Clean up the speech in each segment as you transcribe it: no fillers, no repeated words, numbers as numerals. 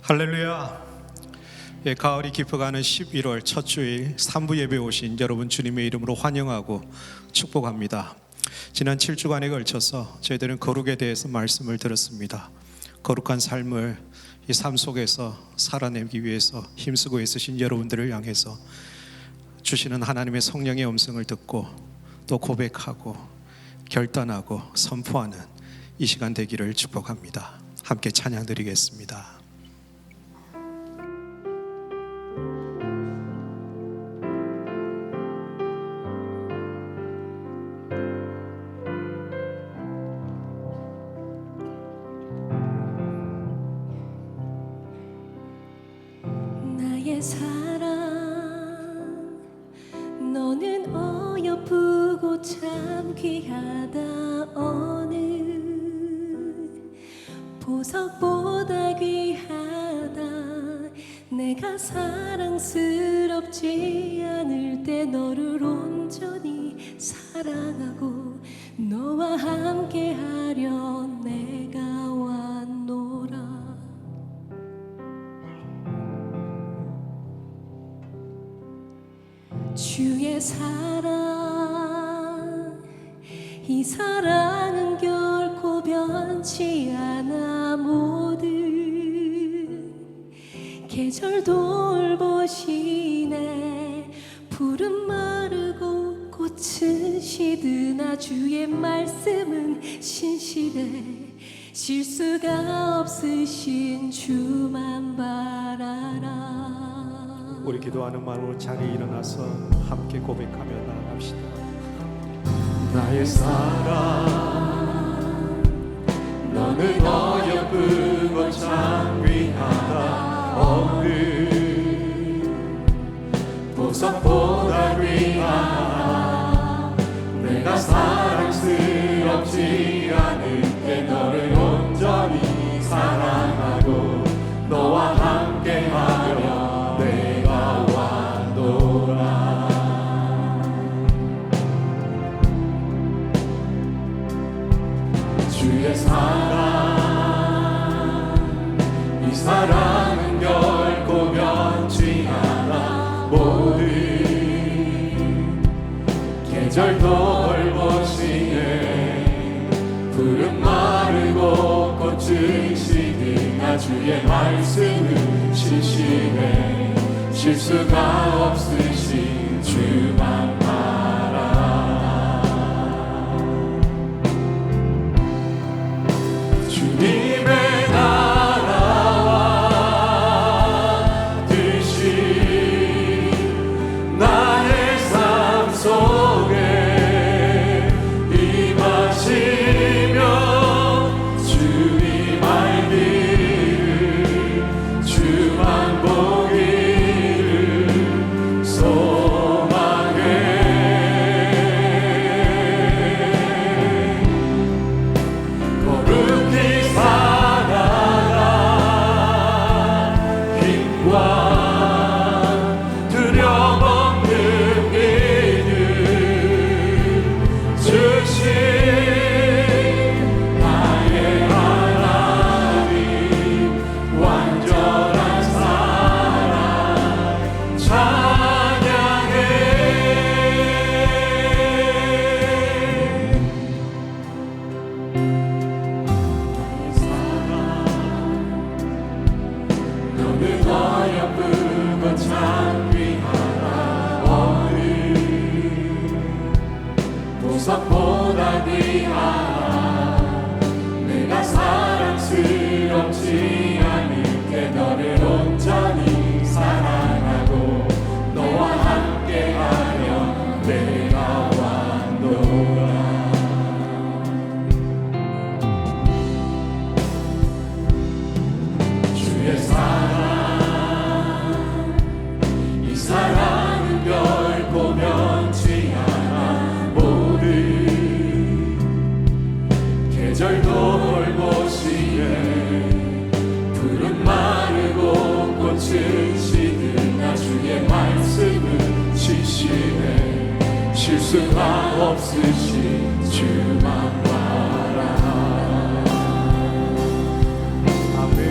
할렐루야. 예, 가을이 깊어가는 11월 첫 주일 3부 예배 오신 여러분 주님의 이름으로 환영하고 축복합니다. 지난 7주간에 걸쳐서 저희들은 거룩에 대해서 말씀을 들었습니다. 거룩한 삶을 이 삶 속에서 살아내기 위해서 힘쓰고 있으신 여러분들을 향해서 주시는 하나님의 성령의 음성을 듣고 또 고백하고 결단하고 선포하는 이 시간 되기를 축복합니다. 함께 찬양 드리겠습니다. 사랑 너는 어여쁘고 참 귀하다. 어느 보석보다 귀하다. 내가 사랑스럽지 않을 때 너를 온전히 사랑하고 너와 함께하려 내가 왔노라. 주의 사랑, 이 사랑은 결코 변치 않아. 모든 계절 돌보시네. 푸른 마르고 꽃은 시드나 주의 말씀은 신실해. 실수가 없으신 주만 바라라. 우리 기도하는 마음으로 자리에 일어나서 함께 고백하며 나아갑시다. 나의 사랑 너는 어여쁘고 참 귀하다. 어느 보석보다 귀하다. 내가 사랑스럽지 않을 때 너를 온전히 사랑하고 너와 함께하려 내가 왔노라. 주의 사랑, 이 사랑은 결코 변치 않아. 모든 계절 돌보시네. 푸른 마르고 꽃은 시드나 주의 말씀은 신실해. 실수가 없으신 주만 바라라. 주님의 나라와 뜻이 나의 삶 속에 임하시며 주님 알기를 주만 보기를 소망해. 거룩히 살아라. 힘과 두려움 없는 믿음 주신 나의 하나님. 완전한 사랑 찬양해. 너는 어여쁘고 참 귀하다. 어느 보석보다 귀하다. 내가 사랑스럽지 않을 때 너를 온전히 사랑하고 너와 함께하려 내가 왔노라. 주의 사랑, 이 사랑은 결코 변치 않아. 모든 계절 돌보시네. 푸른 마르고 꽃은 시드나 주의 말씀은 신실해. 실수가 없으신 주만 바라. 아멘.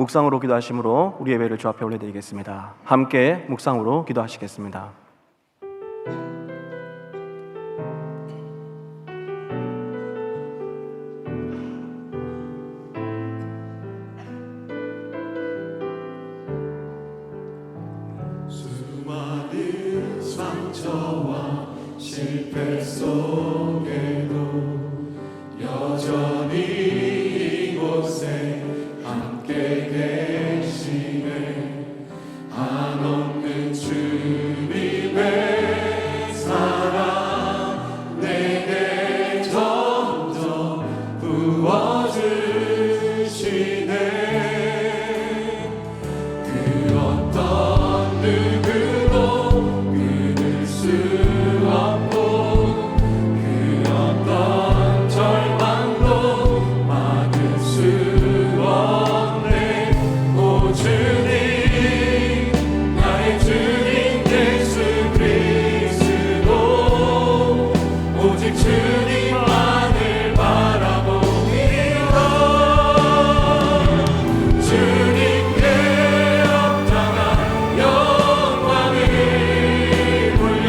묵상으로 기도하심으로 우리 예배를 주 앞에 올려드리겠습니다. 함께 묵상으로 기도하시겠습니다. 수많은 상처와 실패 속에도 여전히 이곳에 함께 계시네. 한없는 주님의 사랑 내게 점점 부어주시네. 그 어떤 누구도 끊을 수 없고 그 어떤 절망도 막을 수 없네. 오 주님, 나의 주님 예수 그리스도, 오직 주님만을 바라봅니다. 주님께 합당한 영광을 돌려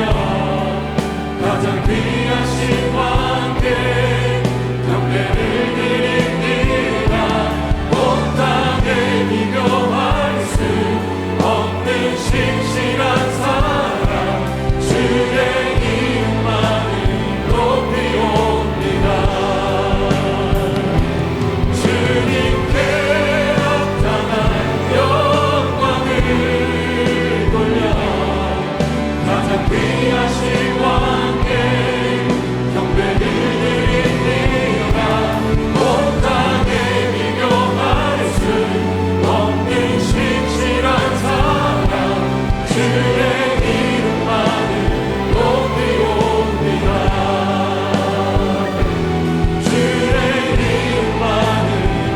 가장 귀하신 왕께 경배를 드립니다. 온 땅에 비교할 수 없는 신실한 사랑, 주의 이름만을 높이옵니다. 주님께 합당한 영광을 돌려 가장 귀하신 왕께 경배를 드립니다. 온 땅에 비교할 수 없는 신실한 사랑, 주의 이름만을 높이옵니다. 주의 이름만을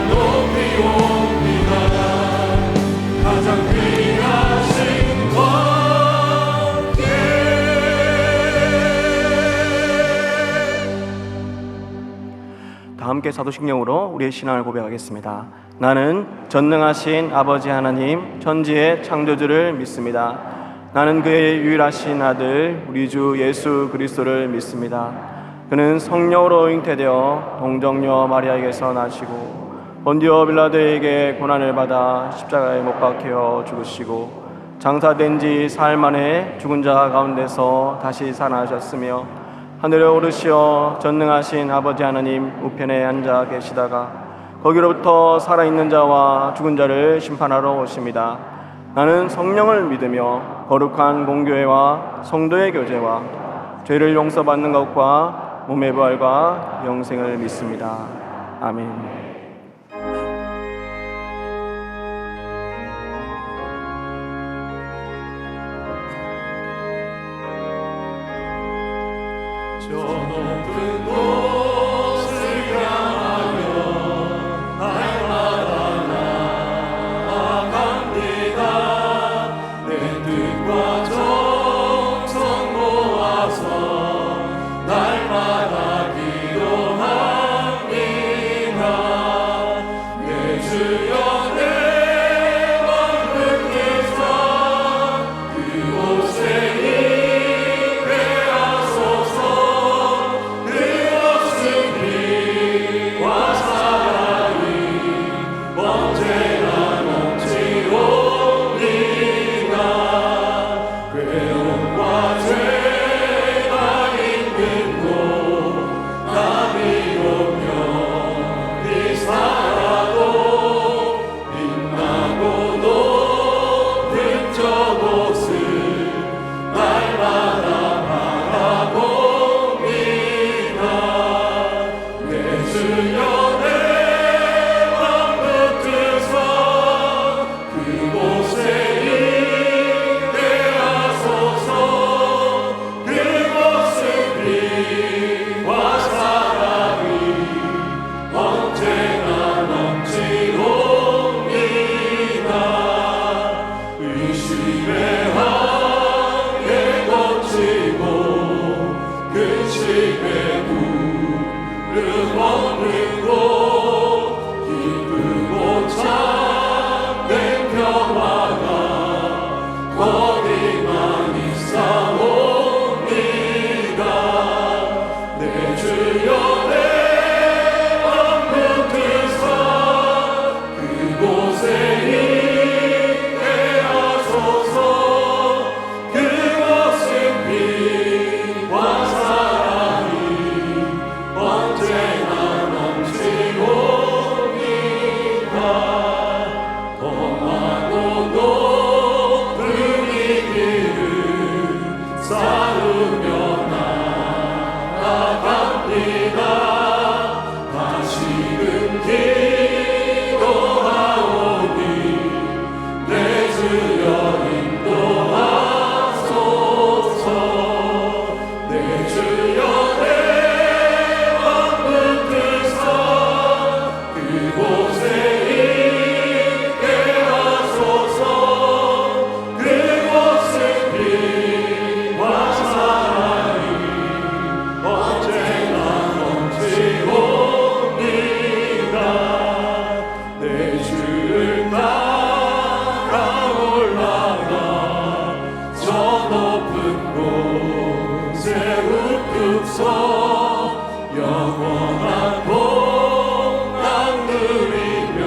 높이옵니다. 가장 귀하신 왕께. 다 함께 사도신경으로 우리의 신앙을 고백하겠습니다. 나는 전능하신 아버지 하나님 천지의 창조주를 믿습니다. 나는 그의 유일하신 아들 우리 주 예수 그리스도를 믿습니다. 그는 성령으로 잉태되어 동정녀 마리아에게서 나시고 본디오 빌라도에게 고난을 받아 십자가에 못 박혀 죽으시고 장사된 지 사흘 만에 죽은 자 가운데서 다시 살아나셨으며 하늘에 오르시어 전능하신 아버지 하나님 우편에 앉아 계시다가 거기로부터 살아있는 자와 죽은 자를 심판하러 오십니다. 나는 성령을 믿으며 거룩한 공교회와 성도의 교제와 죄를 용서받는 것과 몸의 부활과 영생을 믿습니다. 아멘. 저 높은 곳을 향하여 날마다 나아갑니다. 내 뜻과 정성 모아서 날마다 기도합니다. 내 주여 내 맘 끝에서 그곳에 임하소서. 그곳에 거기만 있사옵니다. 내 주여 내 맘 붙드사 그곳에 있게 하소서. 그곳은 빛과 사랑이 언제나 넘치옵니다. 험하고 높은 이 길을 쌓으며 나아갑니다. 다시금 기도하오니 내 주여 인도하소서. 내 주여 내 맘 붙드사 그곳에 있게 하소서. 그곳은 빛과 사랑이 언제나 넘치옵니다. 내 주를 따라 올라가 저 높은 곳에 우뚝서 영원한 복락 누리며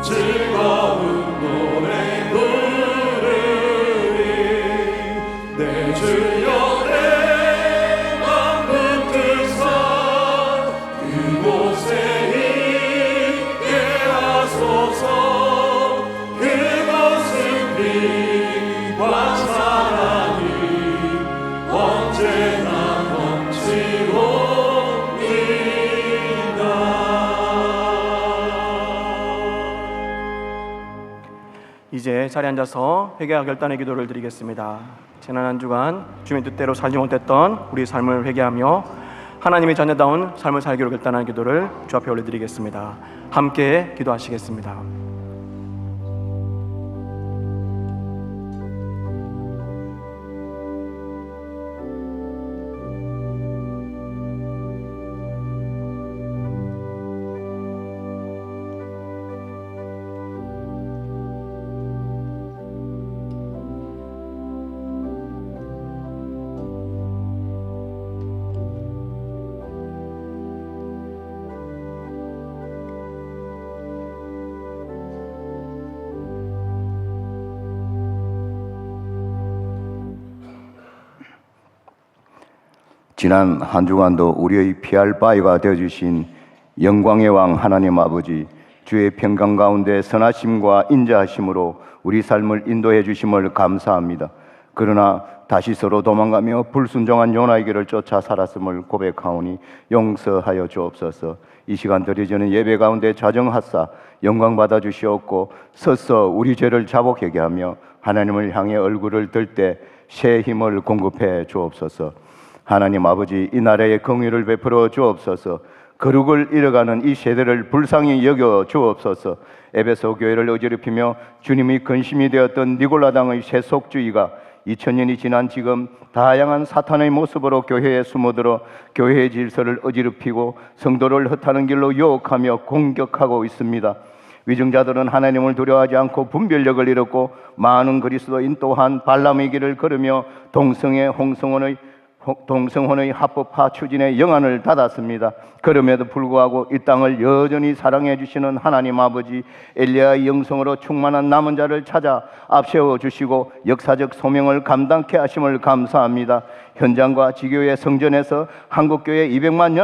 즐거운 노래 부르리. 내 주여 내 맘 붙드사 그곳에 있게 하소서. 그곳은 빛과 사랑이 언제나 넘치옵니다. 이제 자리에 앉아서 회개와 결단의 기도를 드리겠습니다. 지난 한 주간 주님의 뜻대로 살지 못했던 우리 삶을 회개하며 하나님의 자녀다운 삶을 살기로 결단하는 기도를 주 앞에 올려드리겠습니다. 함께 기도하시겠습니다. 지난 한 주간도 우리의 피할 바위가 되어주신 영광의 왕 하나님 아버지, 주의 평강 가운데 선하심과 인자하심으로 우리 삶을 인도해 주심을 감사합니다. 그러나 다시 서로 도망가며 불순종한 요나의 길을 쫓아 살았음을 고백하오니 용서하여 주옵소서. 이 시간 드려지는 예배 가운데 자정하사 영광 받아 주시옵고, 서서 우리 죄를 자복하게 하며 하나님을 향해 얼굴을 들 때 새 힘을 공급해 주옵소서. 하나님 아버지, 이 나라에 긍휼을 베풀어 주옵소서. 거룩을 잃어가는 이 세대를 불쌍히 여겨 주옵소서. 에베소 교회를 어지럽히며 주님이 근심이 되었던 니골라당의 세속주의가 2000년이 지난 지금 다양한 사탄의 모습으로 교회에 숨어들어 교회의 질서를 어지럽히고 성도를 흩하는 길로 유혹하며 공격하고 있습니다. 위증자들은 하나님을 두려워하지 않고 분별력을 잃었고, 많은 그리스도인 또한 발람의 길을 걸으며 동성혼의 합법화 추진에 영안을 닫았습니다. 그럼에도 불구하고 이 땅을 여전히 사랑해 주시는 하나님 아버지, 엘리야의 영성으로 충만한 남은 자를 찾아 앞세워 주시고 역사적 소명을 감당케 하심을 감사합니다. 현장과 지교회 성전에서 한국교회 200만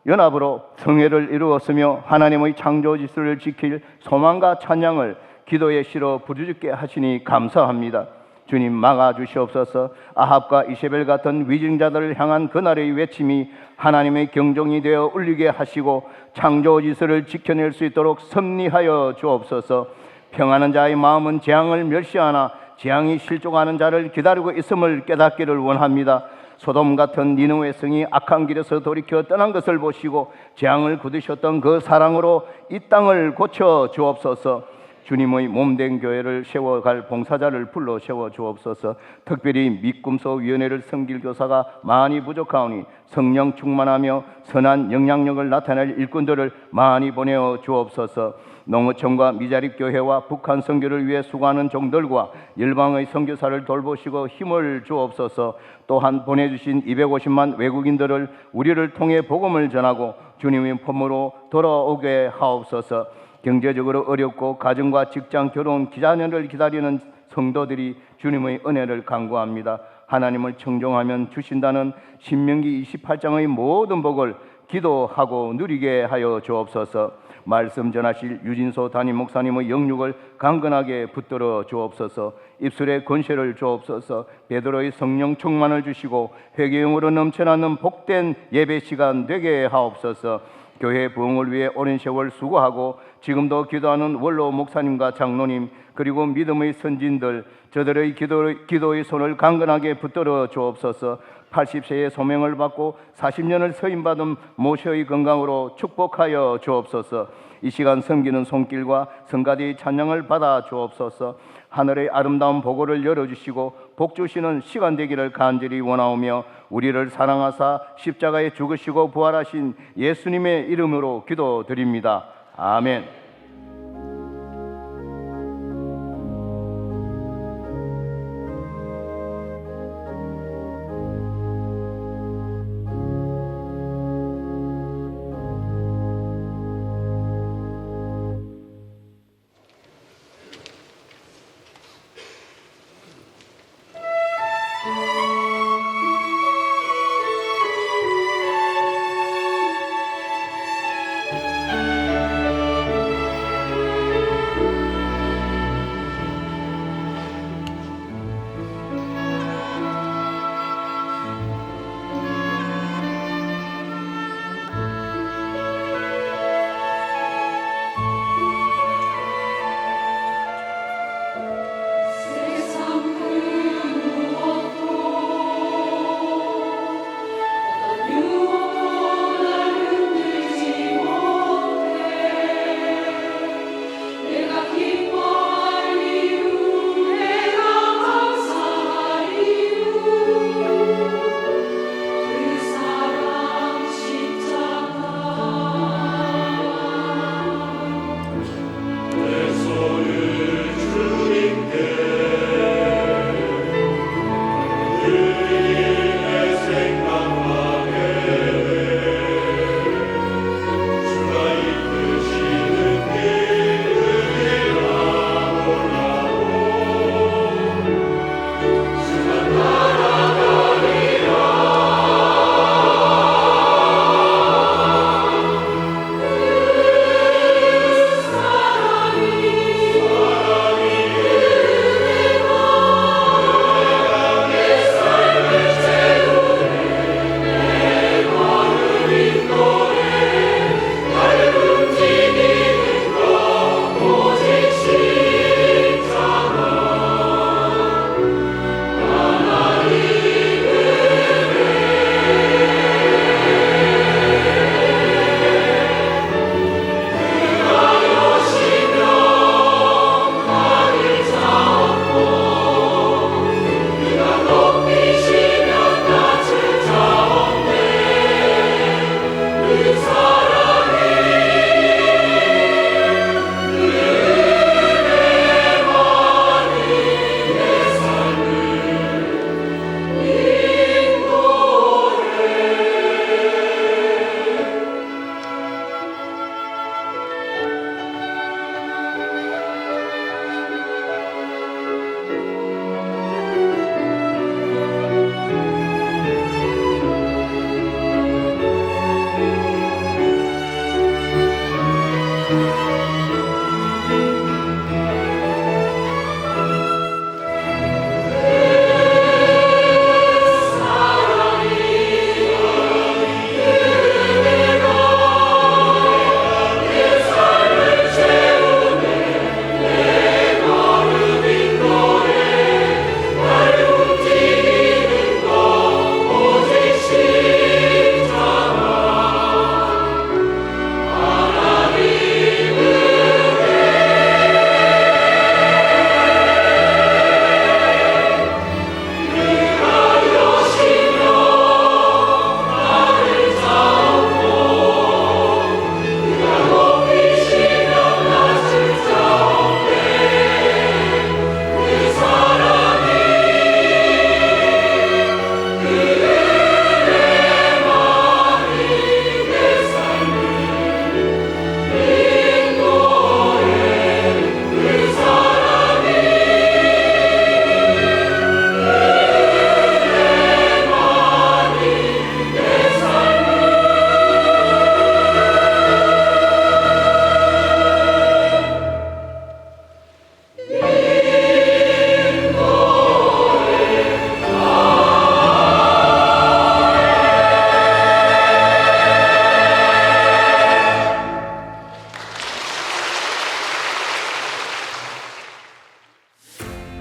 연합으로 성회를 이루었으며 하나님의 창조 질서를 지킬 소망과 찬양을 기도에 실어 부르짖게 하시니 감사합니다. 주님, 막아주시옵소서. 아합과 이세벨 같은 위증자들을 향한 그날의 외침이 하나님의 경종이 되어 울리게 하시고 창조 질서를 지켜낼 수 있도록 섭리하여 주옵소서. 평안한 자의 마음은 재앙을 멸시하나 재앙이 실족하는 자를 기다리고 있음을 깨닫기를 원합니다. 소돔 같은 니느웨 성이 악한 길에서 돌이켜 떠난 것을 보시고 재앙을 거두셨던 그 사랑으로 이 땅을 고쳐 주옵소서. 주님의 몸된 교회를 세워갈 봉사자를 불러 세워 주옵소서. 특별히 믿음소위원회를 섬길 교사가 많이 부족하오니 성령 충만하며 선한 영향력을 나타낼 일꾼들을 많이 보내어 주옵소서. 농어촌과 미자립 교회와 북한 선교를 위해 수고하는 종들과 열방의 선교사를 돌보시고 힘을 주옵소서. 또한 보내주신 250만 외국인들을 우리를 통해 복음을 전하고 주님의 품으로 돌아오게 하옵소서. 경제적으로 어렵고 가정과 직장, 결혼, 기자녀를 기다리는 성도들이 주님의 은혜를 간구합니다. 하나님을 청종하면 주신다는 신명기 28장의 모든 복을 기도하고 누리게 하여 주옵소서. 말씀 전하실 유진소 담임 목사님의 영육을 강건하게 붙들어 주옵소서. 입술에 권세를 주옵소서. 베드로의 성령 충만을 주시고 회개용으로 넘쳐나는 복된 예배 시간 되게 하옵소서. 교회 부흥을 위해 오랜 세월 수고하고 지금도 기도하는 원로 목사님과 장로님, 그리고 믿음의 선진들, 저들의 기도의 손을 강건하게 붙들어 주옵소서. 80세의 소명을 받고 40년을 서임받은 모세의 건강으로 축복하여 주옵소서. 이 시간 섬기는 손길과 성가대의 찬양을 받아 주옵소서. 하늘의 아름다운 보고를 열어주시고 복 주시는 시간 되기를 간절히 원하오며 우리를 사랑하사 십자가에 죽으시고 부활하신 예수님의 이름으로 기도드립니다. 아멘.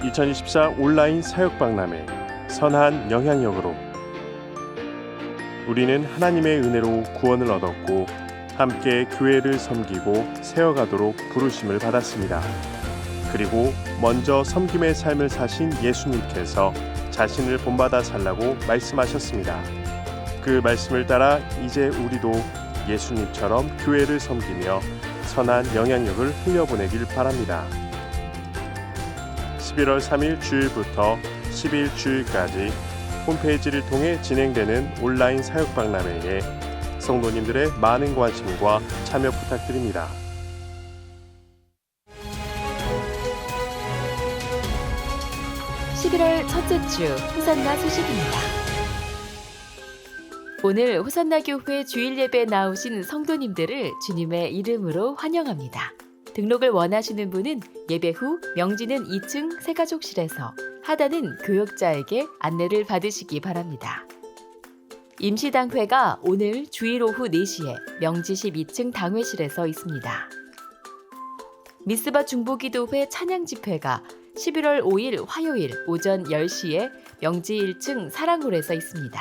2024 온라인 사역박람회 선한 영향력으로 우리는 하나님의 은혜로 구원을 얻었고 함께 교회를 섬기고 세워가도록 부르심을 받았습니다. 그리고 먼저 섬김의 삶을 사신 예수님께서 자신을 본받아 살라고 말씀하셨습니다. 그 말씀을 따라 이제 우리도 예수님처럼 교회를 섬기며 선한 영향력을 흘려보내길 바랍니다. 11월 3일 주일부터 10일 주일까지 홈페이지를 통해 진행되는 온라인 사역박람회에 성도님들의 많은 관심과 참여 부탁드립니다. 11월 첫째 주 호산나 소식입니다. 오늘 호산나 교회 주일 예배에 나오신 성도님들을 주님의 이름으로 환영합니다. 등록을 원하시는 분은 예배 후 명지는 2층 새가족실에서, 하단은 교역자에게 안내를 받으시기 바랍니다. 임시당회가 오늘 주일 오후 4시에 명지 12층 당회실에서 있습니다. 미스바 중보기도회 찬양집회가 11월 5일 화요일 오전 10시에 명지 1층 사랑홀에서 있습니다.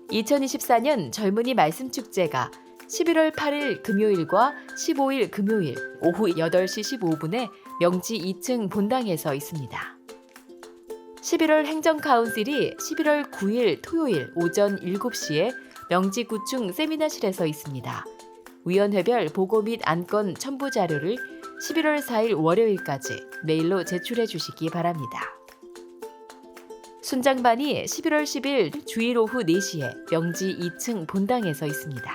2024년 젊은이 말씀축제가 11월 8일 금요일과 15일 금요일 오후 8시 15분에 명지 2층 본당에서 있습니다. 11월 행정카운실이 11월 9일 토요일 오전 7시에 명지 9층 세미나실에서 있습니다. 위원회별 보고 및 안건 첨부 자료를 11월 4일 월요일까지 메일로 제출해 주시기 바랍니다. 순장반이 11월 10일 주일 오후 4시에 명지 2층 본당에서 있습니다.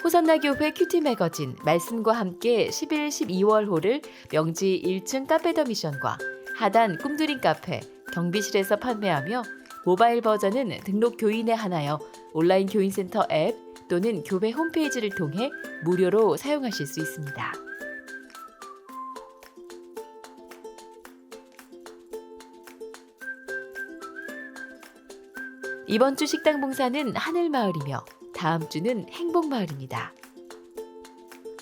호산나 교회 큐티 매거진 말씀과 함께 11, 12월호를 명지 1층 카페 더 미션과 하단 꿈드림 카페 경비실에서 판매하며 모바일 버전은 등록 교인에 한하여 온라인 교인센터 앱 또는 교회 홈페이지를 통해 무료로 사용하실 수 있습니다. 이번 주 식당 봉사는 하늘마을이며 다음 주는 행복마을입니다.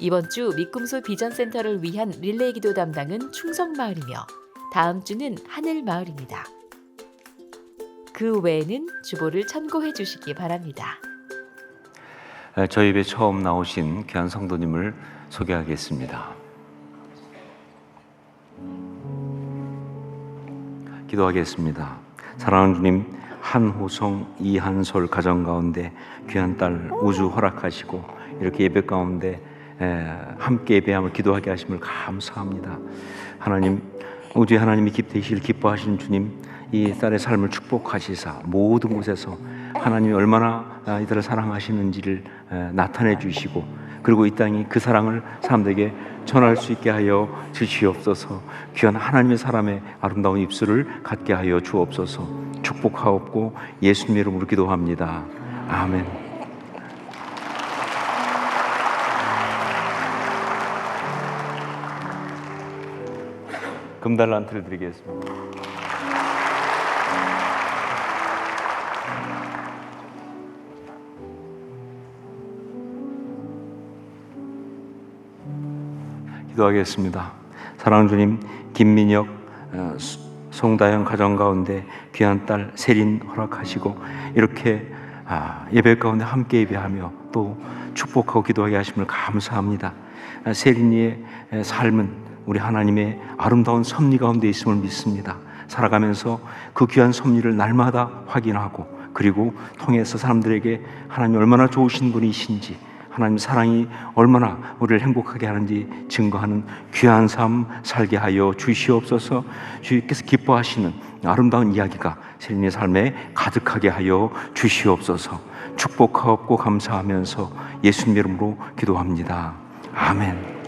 이번 주 미꿈소 비전센터를 위한 릴레이 기도 담당은 충성마을이며 다음 주는 하늘마을입니다. 그 외에는 주보를 참고해 주시기 바랍니다. 저희 예배 처음 나오신 귀한 성도님을 소개하겠습니다. 기도하겠습니다. 사랑하는 주님, 한호성, 이한솔 가정 가운데 귀한 딸 우주 허락하시고 이렇게 예배 가운데 함께 예배함을 기도하게 하심을 감사합니다. 하나님, 우주의 하나님이 되시길 기뻐하시는 주님, 이 딸의 삶을 축복하시사 모든 곳에서 하나님이 얼마나 이들을 사랑하시는지를 나타내 주시고, 그리고 이 땅이 그 사랑을 사람들에게 전할 수 있게 하여 주시옵소서. 귀한 하나님의 사람의 아름다운 입술을 갖게 하여 주옵소서. 축복하옵고 예수님 이름으로 기도합니다. 아멘. 금달란트를 드리겠습니다. 기도하겠습니다. 사랑하는 주님, 김민혁, 송다영 가정 가운데 귀한 딸 세린 허락하시고 이렇게 예배 가운데 함께 예배하며 또 축복하고 기도하게 하심을 감사합니다. 세린이의 삶은 우리 하나님의 아름다운 섭리 가운데 있음을 믿습니다. 살아가면서 그 귀한 섭리를 날마다 확인하고, 그리고 통해서 사람들에게 하나님이 얼마나 좋으신 분이신지, 하나님 사랑이 얼마나 우리를 행복하게 하는지 증거하는 귀한 삶 살게 하여 주시옵소서. 주께서 기뻐하시는 아름다운 이야기가 세린의 삶에 가득하게 하여 주시옵소서. 축복하옵고 감사하면서 예수님 이름으로 기도합니다. 아멘.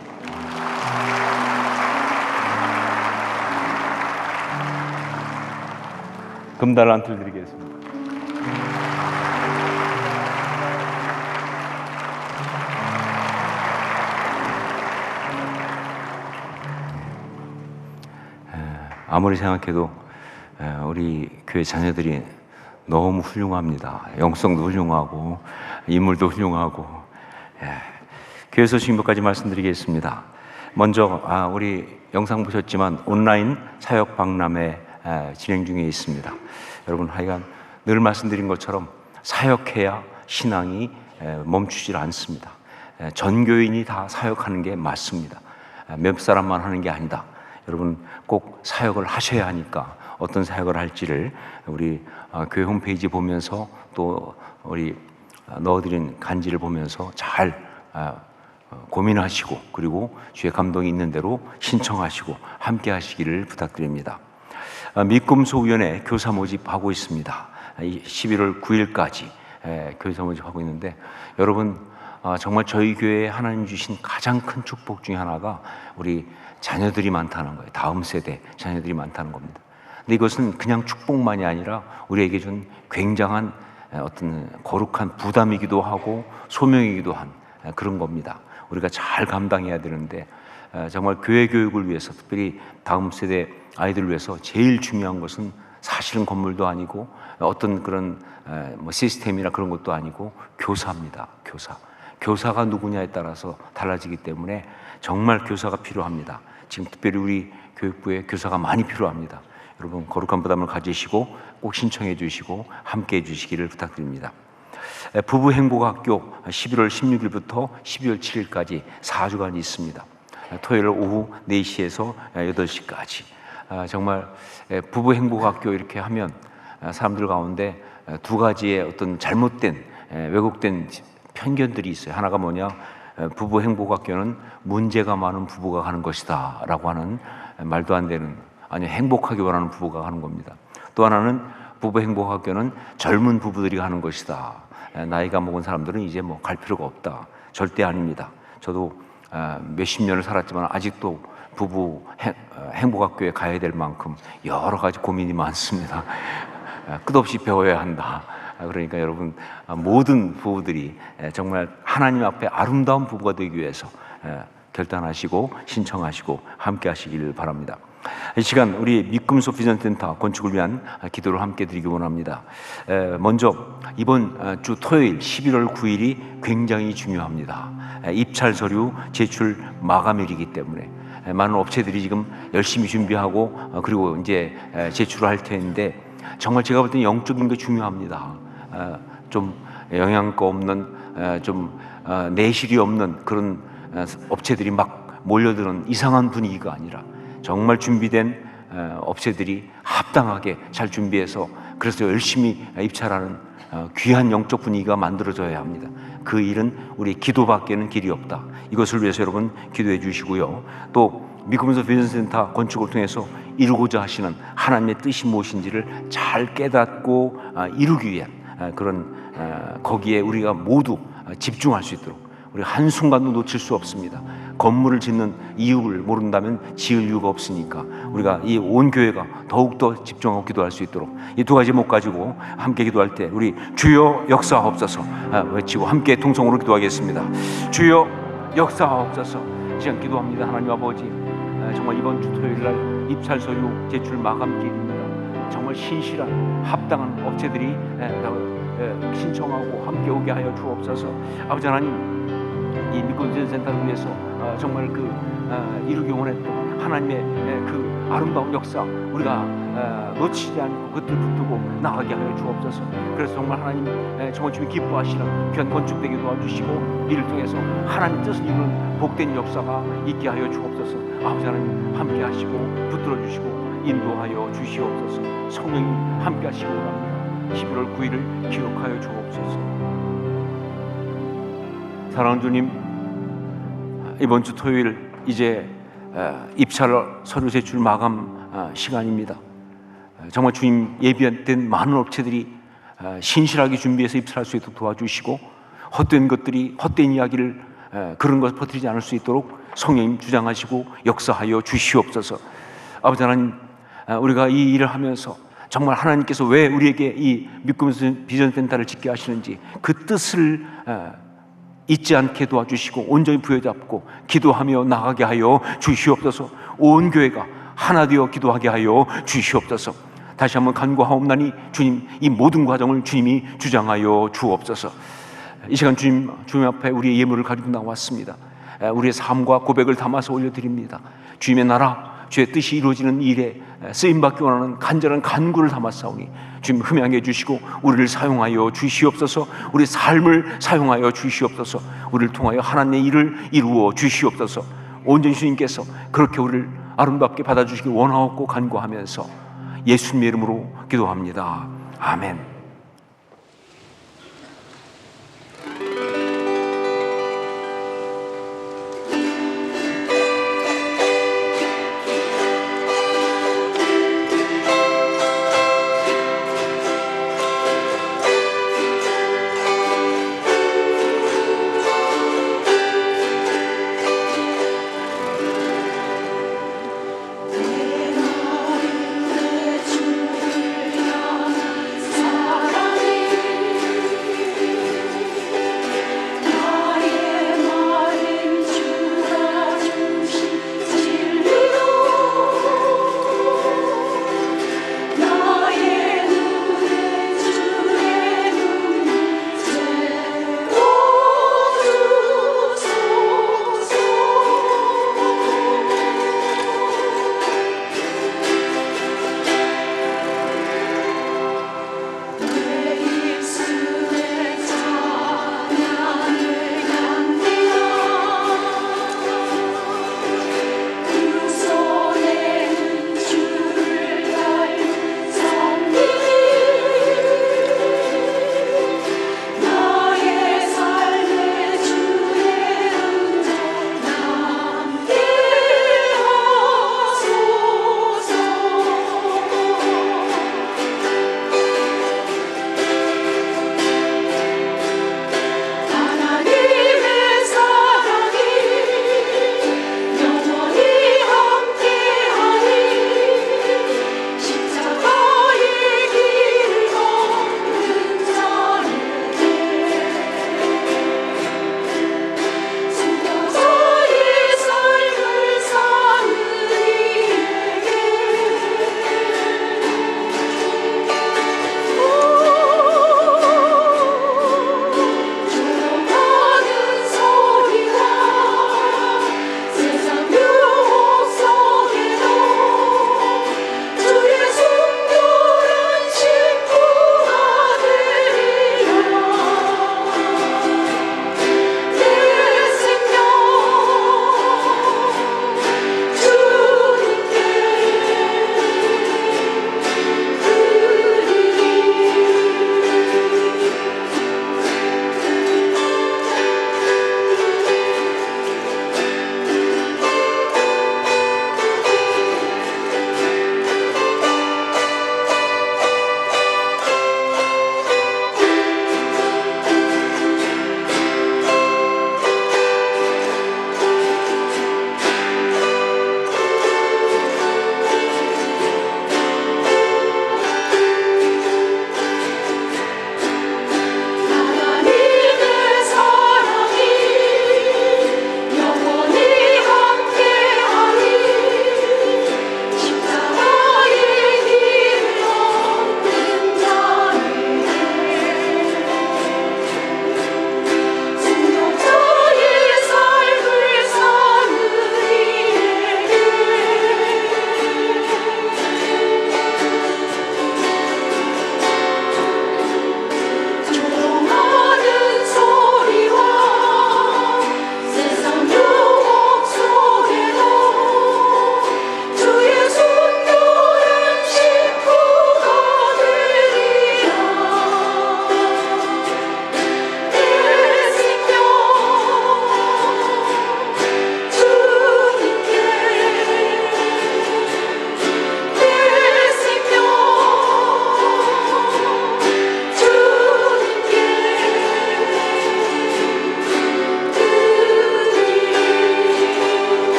금달란트를 드리겠습니다. 아무리 생각해도 우리 교회 자녀들이 너무 훌륭합니다. 영성도 훌륭하고 인물도 훌륭하고. 교회에서 주신 몇 가지 말씀드리겠습니다. 먼저 우리 영상 보셨지만 온라인 사역 박람회 진행 중에 있습니다. 여러분 하여간 늘 말씀드린 것처럼 사역해야 신앙이 멈추질 않습니다. 전 교인이 다 사역하는 게 맞습니다. 몇 사람만 하는 게 아니다. 여러분 꼭 사역을 하셔야 하니까 어떤 사역을 할지를 우리 교회 홈페이지 보면서 또 우리 넣어드린 간지를 보면서 잘 고민하시고 그리고 주의 감동이 있는 대로 신청하시고 함께 하시기를 부탁드립니다. 믿음소위원회 교사 모집하고 있습니다. 11월 9일까지 교사 모집하고 있는데 여러분 정말 저희 교회에 하나님 주신 가장 큰 축복 중에 하나가 우리 자녀들이 많다는 거예요. 다음 세대 자녀들이 많다는 겁니다. 근데 이것은 그냥 축복만이 아니라 우리에게 준 굉장한 어떤 거룩한 부담이기도 하고 소명이기도 한 그런 겁니다. 우리가 잘 감당해야 되는데 정말 교회 교육을 위해서 특별히 다음 세대 아이들을 위해서 제일 중요한 것은 사실은 건물도 아니고 어떤 그런 시스템이나 그런 것도 아니고 교사입니다. 교사가 누구냐에 따라서 달라지기 때문에 정말 교사가 필요합니다. 지금 특별히 우리 교육부에 교사가 많이 필요합니다. 여러분 거룩한 부담을 가지시고 꼭 신청해 주시고 함께 해 주시기를 부탁드립니다. 부부 행복학교 11월 16일부터 12월 7일까지 4주간 있습니다. 토요일 오후 4시에서 8시까지. 정말 부부 행복학교 이렇게 하면 사람들 가운데 두 가지의 어떤 잘못된 왜곡된 편견들이 있어요. 하나가 뭐냐? 부부 행복학교는 문제가 많은 부부가 가는 것이다 라고 하는 말도 안 되는, 아니 행복하기 원하는 부부가 가는 겁니다. 또 하나는 부부 행복학교는 젊은 부부들이 가는 것이다. 나이가 먹은 사람들은 이제 뭐 갈 필요가 없다. 절대 아닙니다. 저도 몇십 년을 살았지만 아직도 부부 행복학교에 가야 될 만큼 여러 가지 고민이 많습니다. 끝없이 배워야 한다. 그러니까 여러분 모든 부부들이 정말 하나님 앞에 아름다운 부부가 되기 위해서 결단하시고 신청하시고 함께 하시길 바랍니다. 이 시간 우리 믿음소 비전센터 건축을 위한 기도를 함께 드리기 원합니다. 먼저 이번 주 토요일 11월 9일이 굉장히 중요합니다. 입찰 서류 제출 마감일이기 때문에 많은 업체들이 지금 열심히 준비하고 그리고 이제 제출을 할 텐데 정말 제가 볼 때는 영적인 게 중요합니다. 좀 영양가 없는 좀 내실이 없는 그런 업체들이 막 몰려드는 이상한 분위기가 아니라 정말 준비된 업체들이 합당하게 잘 준비해서 그래서 열심히 입찰하는 귀한 영적 분위기가 만들어져야 합니다. 그 일은 우리 기도밖에는 길이 없다. 이것을 위해서 여러분 기도해 주시고요. 또 믿음소 비전센터 건축을 통해서 이루고자 하시는 하나님의 뜻이 무엇인지를 잘 깨닫고 이루기 위한 그런 거기에 우리가 모두 집중할 수 있도록 우리 한순간도 놓칠 수 없습니다. 건물을 짓는 이유를 모른다면 지을 이유가 없으니까 우리가 이 온 교회가 더욱더 집중하고 기도할 수 있도록 이 두 가지 목 가지고 함께 기도할 때 우리 주여 역사하옵소서 외치고 함께 통성으로 기도하겠습니다. 주여 역사하옵소서. 지금 기도합니다. 하나님 아버지, 정말 이번 주 토요일 날 입찰 서류 제출 마감기일입니다. 정말 신실한 합당한 업체들이 신청하고 함께 오게 하여 주옵소서. 아버지 하나님, 이 믿음센터를 위해서 정말 이루기 원했던 하나님의 그 아름다운 역사 우리가 놓치지 않고 그것을 붙들고 나가게 하여 주옵소서. 그래서 정말 하나님 정말 주님 기뻐하시는 귀한 건축되게 도와주시고 이를 통해서 하나님 뜻을 이루는 복된 역사가 있게 하여 주옵소서. 아버지 하나님 함께 하시고 붙들어 주시고 인도하여 주시옵소서. 성령님 함께 하시기 원합니다. 11월 9일을 기록하여 주옵소서. 사랑하는 주님, 이번 주 토요일 이제 입찰 서류 제출 마감 시간입니다. 정말 주님 예비된 많은 업체들이 신실하게 준비해서 입찰할 수 있도록 도와주시고 헛된 것들이 헛된 이야기를 그런 것을 퍼뜨리지 않을 수 있도록 성령님 주장하시고 역사하여 주시옵소서. 아버지 하나님, 우리가 이 일을 하면서 정말 하나님께서 왜 우리에게 이 믿음소 비전센터를 짓게 하시는지 그 뜻을 잊지 않게 도와주시고 온전히 부여잡고 기도하며 나가게 하여 주시옵소서. 온 교회가 하나 되어 기도하게 하여 주시옵소서. 다시 한번 간구하옵나니 주님, 이 모든 과정을 주님이 주장하여 주옵소서. 이 시간 주님 앞에 우리의 예물을 가지고 나왔습니다. 우리의 삶과 고백을 담아서 올려드립니다. 주님의 나라, 주의 뜻이 이루어지는 일에 쓰임받기 원하는 간절한 간구를 담았사오니 주님 흠양해 주시고 우리를 사용하여 주시옵소서. 우리 삶을 사용하여 주시옵소서. 우리를 통하여 하나님의 일을 이루어 주시옵소서. 온전히 주님께서 그렇게 우리를 아름답게 받아주시길 원하옵고 간구하면서 예수님의 이름으로 기도합니다. 아멘.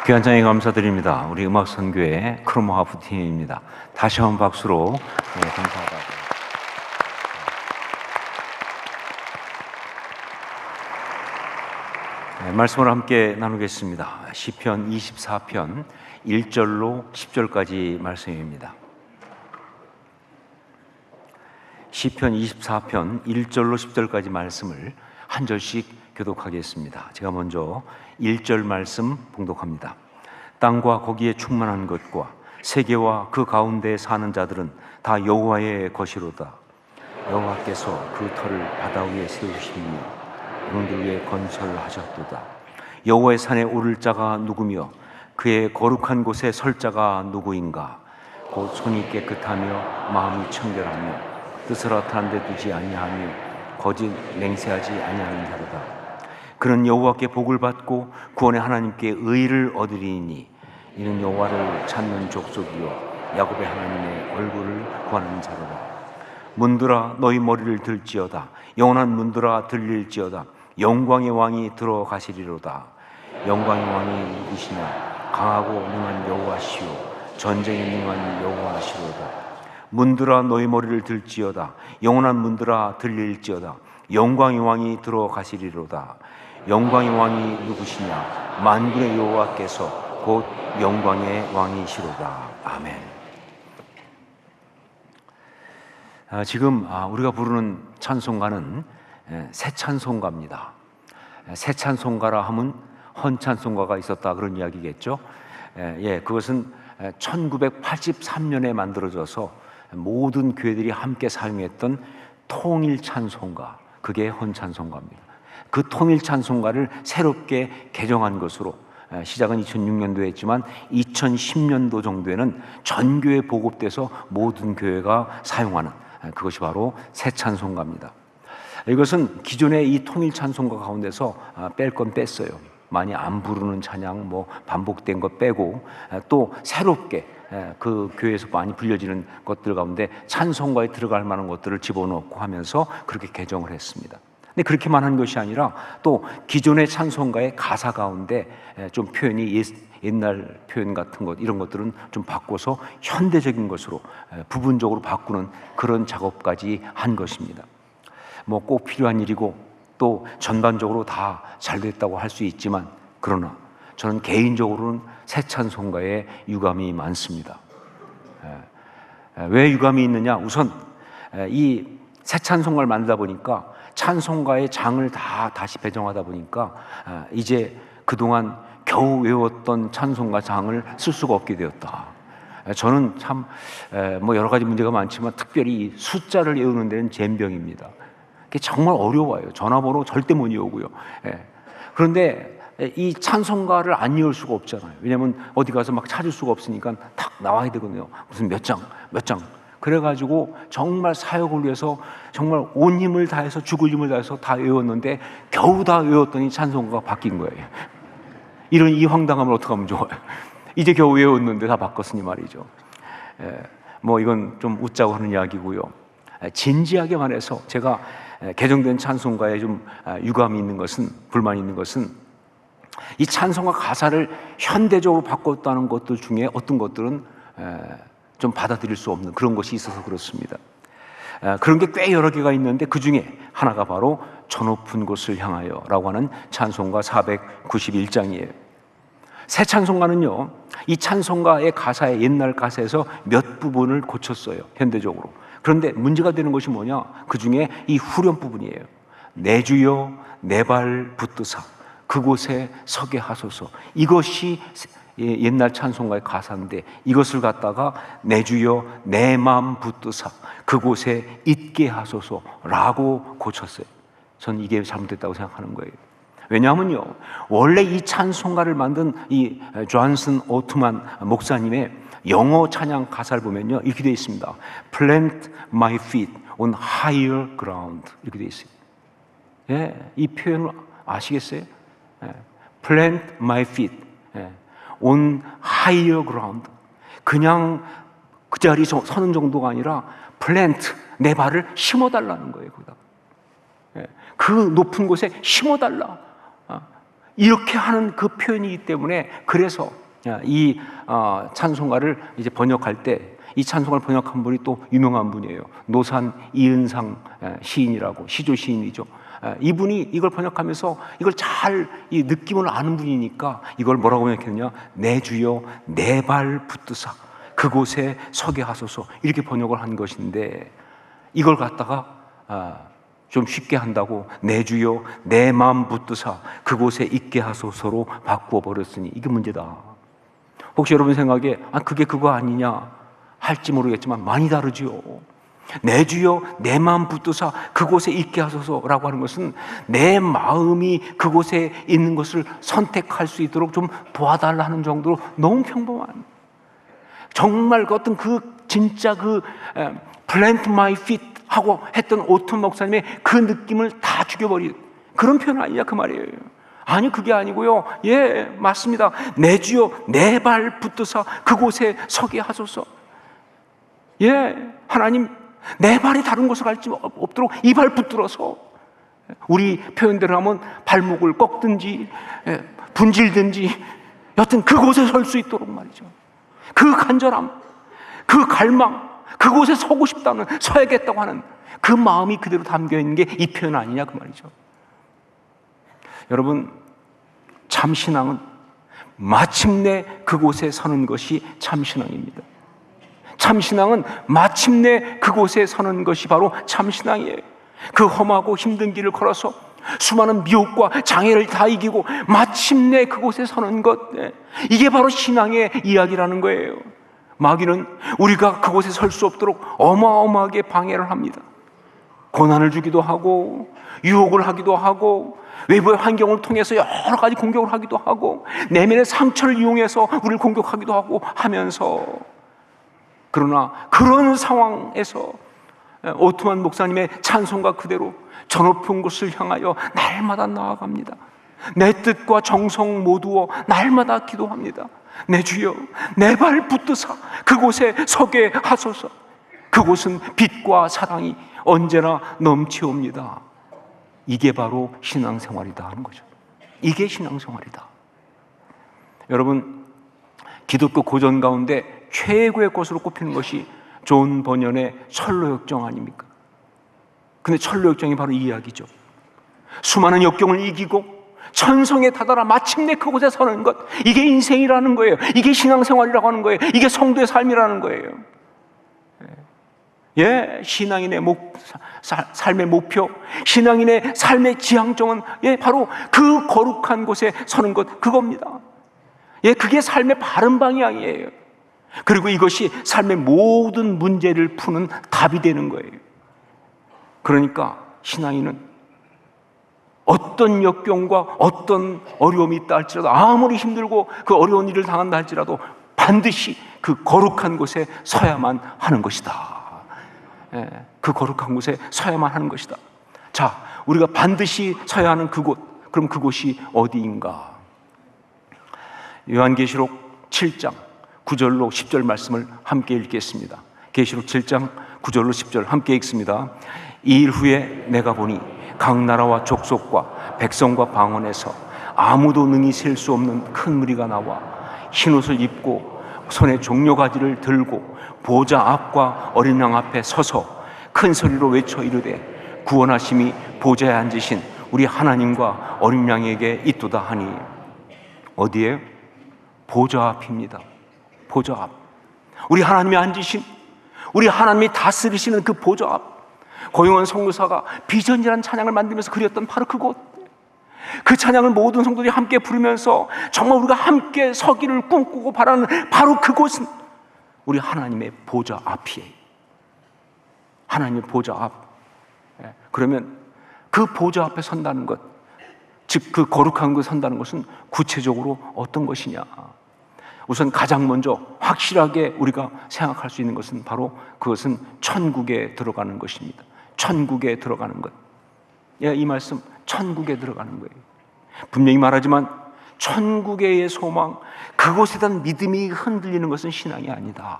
귀한 찬양 감사드립니다. 우리 음악선교회 크로모하프 팀입니다. 다시 한번 박수로 네, 감사하다. 네, 말씀을 함께 나누겠습니다. 시편 24편 1절로 10절까지 말씀입니다. 시편 24편 1절로 10절까지 말씀을 한 절씩 교독하겠습니다. 제가 먼저 1절 말씀 봉독합니다. 땅과 거기에 충만한 것과 세계와 그 가운데에 사는 자들은 다 여호와의 것이로다. 여호와께서 그 터를 바다 위에 세우시며 영들 위에 건설하셨도다. 여호와의 산에 오를 자가 누구며 그의 거룩한 곳에 설 자가 누구인가? 곧 손이 깨끗하며 마음이 청결하며 뜻을 허탄 데 두지 아니하며 거짓 맹세하지 아니하는 자로다. 그는 여호와께 복을 받고 구원의 하나님께 의를 얻으리니 이는 여호와를 찾는 족속이요 야곱의 하나님의 얼굴을 구하는 자로다. 문들아 너희 머리를 들지어다. 영원한 문들아 들릴지어다. 영광의 왕이 들어가시리로다. 영광의 왕이 누구시냐? 강하고 능한 여호와시오 전쟁에 능한 여호와시로다. 문들아 너희 머리를 들지어다. 영원한 문들아 들릴지어다. 영광의 왕이 들어가시리로다. 영광의 왕이 누구시냐? 만군의 여호와께서 곧 영광의 왕이시로다. 아멘. 지금 우리가 부르는 찬송가는 새 찬송가입니다. 새 찬송가라 하면 헌 찬송가가 있었다 그런 이야기겠죠. 그것은 1983년에 만들어져서 모든 교회들이 함께 사용했던 통일 찬송가, 그게 헌 찬송가입니다. 그 통일 찬송가를 새롭게 개정한 것으로 시작은 2006년도에 했지만 2010년도 정도에는 전 교회에 보급돼서 모든 교회가 사용하는 그것이 바로 새 찬송가입니다. 이것은 기존의 이 통일 찬송가 가운데서 뺄 건 뺐어요. 많이 안 부르는 찬양, 반복된 거 빼고 또 새롭게 그 교회에서 많이 불려지는 것들 가운데 찬송가에 들어갈 만한 것들을 집어넣고 하면서 그렇게 개정을 했습니다. 근데 그렇게만 한 것이 아니라 또 기존의 찬송가의 가사 가운데 좀 표현이 옛날 표현 같은 것 이런 것들은 좀 바꿔서 현대적인 것으로 부분적으로 바꾸는 그런 작업까지 한 것입니다. 꼭 필요한 일이고 또 전반적으로 다 잘 됐다고 할 수 있지만 그러나 저는 개인적으로는 새 찬송가에 유감이 많습니다. 왜 유감이 있느냐? 우선 이 새 찬송가를 만들다 보니까 찬송가의 장을 다 다시 배정하다 보니까 이제 그동안 겨우 외웠던 찬송가 장을 쓸 수가 없게 되었다. 저는 참 여러 가지 문제가 많지만 특별히 숫자를 외우는 데는 젬병입니다. 그게 정말 어려워요. 전화번호 절대 못 외우고요. 그런데 이 찬송가를 안 외울 수가 없잖아요. 왜냐하면 어디 가서 막 찾을 수가 없으니까 탁 나와야 되거든요. 무슨 몇 장. 그래가지고 정말 사역을 위해서 정말 온 힘을 다해서 죽을 힘을 다해서 다 외웠는데 겨우 다 외웠더니 찬송가가 바뀐 거예요. 이런 이 황당함을 어떻게 하면 좋아요? 이제 겨우 외웠는데 다 바꿨으니 말이죠. 이건 좀 웃자고 하는 이야기고요. 진지하게 말해서 제가 개정된 찬송가에 좀 유감이 있는 것은, 불만이 있는 것은 이 찬송가 가사를 현대적으로 바꿨다는 것들 중에 어떤 것들은 좀 받아들일 수 없는 그런 것이 있어서 그렇습니다. 그런 게 꽤 여러 개가 있는데 그 중에 하나가 바로 저 높은 곳을 향하여 라고 하는 찬송가 491장이에요. 새 찬송가는요, 이 찬송가의 가사의 옛날 가사에서 몇 부분을 고쳤어요, 현대적으로. 그런데 문제가 되는 것이 뭐냐? 그 중에 이 후렴 부분이에요. 내 주여 내 발 붙드사 그곳에 서게 하소서. 이것이 옛날 찬송가의 가사인데 이것을 갖다가 내 주여 내 마음 붙드사 그곳에 있게 하소서라고 고쳤어요. 전 이게 잘못됐다고 생각하는 거예요. 왜냐하면요, 원래 이 찬송가를 만든 이 존슨 오트만 목사님의 영어 찬양 가사를 보면요, 이렇게 되어 있습니다. Plant my feet on higher ground 이렇게 되어 있어요. 이 표현을 아시겠어요? Plant my feet on higher ground. 그냥 그 자리에 서는 정도가 아니라 plant, 내 발을 심어달라는 거예요. 거기다. 그 높은 곳에 심어달라. 이렇게 하는 그 표현이기 때문에 그래서 이 찬송가를 이제 번역할 때 이 찬송을 번역한 분이 또 유명한 분이에요. 노산 이은상 시인이라고, 시조 시인이죠. 이분이 이걸 번역하면서 이걸 잘 이 느낌을 아는 분이니까 이걸 뭐라고 번역했느냐, 내 주여 내 발 붙드사 그곳에 서게 하소서, 이렇게 번역을 한 것인데, 이걸 갖다가 좀 쉽게 한다고 내 주여 내 마음 붙드사 그곳에 있게 하소서로 바꾸어 버렸으니 이게 문제다. 혹시 여러분 생각에 그게 그거 아니냐 할지 모르겠지만 많이 다르지요. 내 주여 내 마음 붙드사 그곳에 있게 하소서라고 하는 것은 내 마음이 그곳에 있는 것을 선택할 수 있도록 좀 도와달라 하는 정도로 너무 평범한, 정말 어떤 진짜 plant my feet 하고 했던 오튼 목사님의 그 느낌을 다 죽여버린 그런 표현 아니냐 그 말이에요. 아니, 그게 아니고요. 예, 맞습니다. 내 주여 내 발 붙드사 그곳에 서게 하소서. 예, 하나님 내 발이 다른 곳을 갈지 없도록 이 발 붙들어서, 우리 표현대로 하면 발목을 꺾든지 분질든지 여튼 그곳에 설 수 있도록 말이죠. 그 간절함, 그 갈망, 그곳에 서고 싶다는, 서야겠다고 하는 그 마음이 그대로 담겨있는 게 이 표현 아니냐 그 말이죠. 여러분, 참신앙은 마침내 그곳에 서는 것이 참신앙입니다. 참신앙은 마침내 그곳에 서는 것이 바로 참신앙이에요. 그 험하고 힘든 길을 걸어서 수많은 미혹과 장애를 다 이기고 마침내 그곳에 서는 것, 이게 바로 신앙의 이야기라는 거예요. 마귀는 우리가 그곳에 설 수 없도록 어마어마하게 방해를 합니다. 고난을 주기도 하고 유혹을 하기도 하고 외부의 환경을 통해서 여러 가지 공격을 하기도 하고 내면의 상처를 이용해서 우리를 공격하기도 하고 하면서, 그러나 그런 상황에서 오트만 목사님의 찬송가 그대로 저 높은 곳을 향하여 날마다 나아갑니다. 내 뜻과 정성 모두어 날마다 기도합니다. 내 주여 내 발 붙드사 그곳에 서게 하소서. 그곳은 빛과 사랑이 언제나 넘치옵니다. 이게 바로 신앙생활이다 하는 거죠. 이게 신앙생활이다. 여러분, 기독교 고전 가운데 최고의 것으로 꼽히는 것이 존 버년의 철로역정 아닙니까? 근데 철로역정이 바로 이 이야기죠. 수많은 역경을 이기고 천성에 다다라 마침내 그곳에 서는 것, 이게 인생이라는 거예요. 이게 신앙생활이라고 하는 거예요. 이게 성도의 삶이라는 거예요. 예, 신앙인의 삶의 목표, 신앙인의 삶의 지향점은 바로 그 거룩한 곳에 서는 것, 그겁니다. 예, 그게 삶의 바른 방향이에요. 그리고 이것이 삶의 모든 문제를 푸는 답이 되는 거예요. 그러니까 신앙인은 어떤 역경과 어떤 어려움이 있다 할지라도, 아무리 힘들고 그 어려운 일을 당한다 할지라도 반드시 그 거룩한 곳에 서야만 하는 것이다. 그 거룩한 곳에 서야만 하는 것이다. 자, 우리가 반드시 서야 하는 그곳, 그럼 그곳이 어디인가? 요한계시록 7장 9절로 10절 말씀을 함께 읽겠습니다. 계시록 7장 9절로 10절 함께 읽습니다. 이 일 후에 내가 보니 각 나라와 족속과 백성과 방언에서 아무도 능히 셀 수 없는 큰 무리가 나와 흰옷을 입고 손에 종려가지를 들고 보좌 앞과 어린 양 앞에 서서 큰 소리로 외쳐 이르되 구원하심이 보좌에 앉으신 우리 하나님과 어린 양에게 있도다 하니. 어디에? 보좌 앞입니다. 보좌 앞. 우리 하나님이 앉으신, 우리 하나님이 다스리시는 그 보좌 앞. 고용원 성교사가 비전이라는 찬양을 만들면서 그렸던 바로 그곳, 그 찬양을 모든 성도들이 함께 부르면서 정말 우리가 함께 서기를 꿈꾸고 바라는 바로 그곳은 우리 하나님의 보좌 앞이에요. 하나님의 보좌 앞. 그러면 그 보좌 앞에 선다는 것, 즉 그 거룩한 곳에 선다는 것은 구체적으로 어떤 것이냐? 우선 가장 먼저 확실하게 우리가 생각할 수 있는 것은 바로 그것은 천국에 들어가는 것입니다. 천국에 들어가는 것. 이 말씀, 천국에 들어가는 거예요. 분명히 말하지만 천국의 소망, 그곳에 대한 믿음이 흔들리는 것은 신앙이 아니다.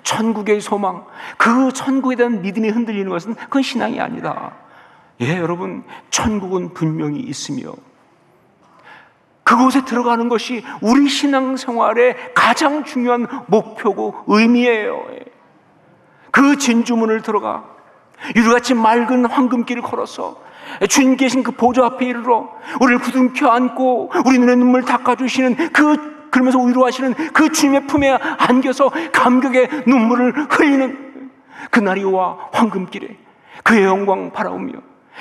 천국의 소망, 그 천국에 대한 믿음이 흔들리는 것은 그건 신앙이 아니다. 예, 여러분, 천국은 분명히 있으며 그곳에 들어가는 것이 우리 신앙생활의 가장 중요한 목표고 의미예요. 그 진주문을 들어가 유리같이 맑은 황금길을 걸어서 주님 계신 그 보좌 앞에 이르러 우리를 부둥켜 안고 우리 눈에 눈물 닦아주시는 그러면서 위로하시는 그 주님의 품에 안겨서 감격의 눈물을 흘리는 그날이와 황금길에 그의 영광 바라보며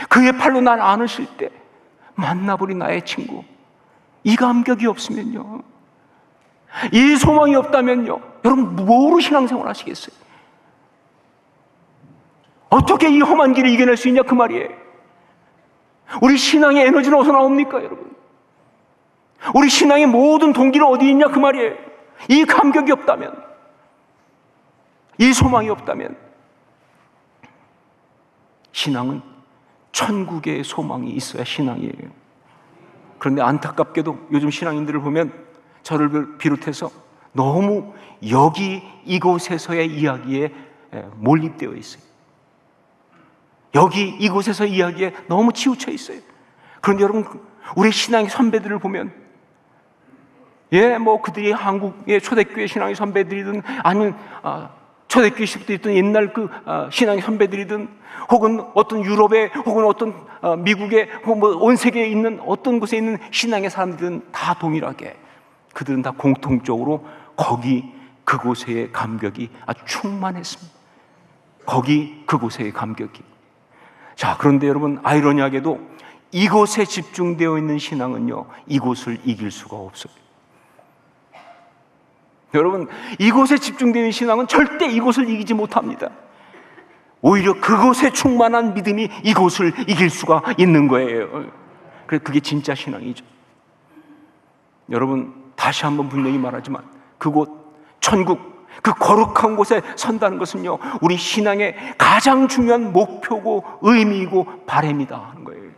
그의 팔로 날 안으실 때 만나버린 나의 친구, 이 감격이 없으면요, 이 소망이 없다면요, 여러분 뭐로 신앙생활 하시겠어요? 어떻게 이 험한 길을 이겨낼 수 있냐 그 말이에요. 우리 신앙의 에너지는 어디서 나옵니까 여러분? 우리 신앙의 모든 동기는 어디 있냐 그 말이에요. 이 감격이 없다면, 이 소망이 없다면 신앙은 천국의 소망이 있어야 신앙이에요. 그런데 안타깝게도 요즘 신앙인들을 보면 저를 비롯해서 너무 여기 이곳에서의 이야기에 몰입되어 있어요. 여기 이곳에서 이야기에 너무 치우쳐 있어요. 그런데 여러분, 우리 신앙의 선배들을 보면 뭐 그들이 한국의 초대교회 신앙의 선배들이든 아니면 초대교회 시부터 있던 옛날 그 신앙의 선배들이든 혹은 어떤 유럽의 혹은 어떤 미국의 혹은 뭐 온 세계에 있는 어떤 곳에 있는 신앙의 사람들은 다 동일하게 그들은 다 공통적으로 그곳의 감격이 아주 충만했습니다. 그곳의 감격이. 자, 그런데 여러분, 아이러니하게도 이곳에 집중되어 있는 신앙은요, 이곳을 이길 수가 없어요. 여러분, 이곳에 집중되어 있는 신앙은 절대 이곳을 이기지 못합니다. 오히려 그곳에 충만한 믿음이 이곳을 이길 수가 있는 거예요. 그래서 그게 진짜 신앙이죠. 여러분, 다시 한번 분명히 말하지만 그곳, 천국, 그 거룩한 곳에 선다는 것은요, 우리 신앙의 가장 중요한 목표고 의미이고 바람이다 하는 거예요.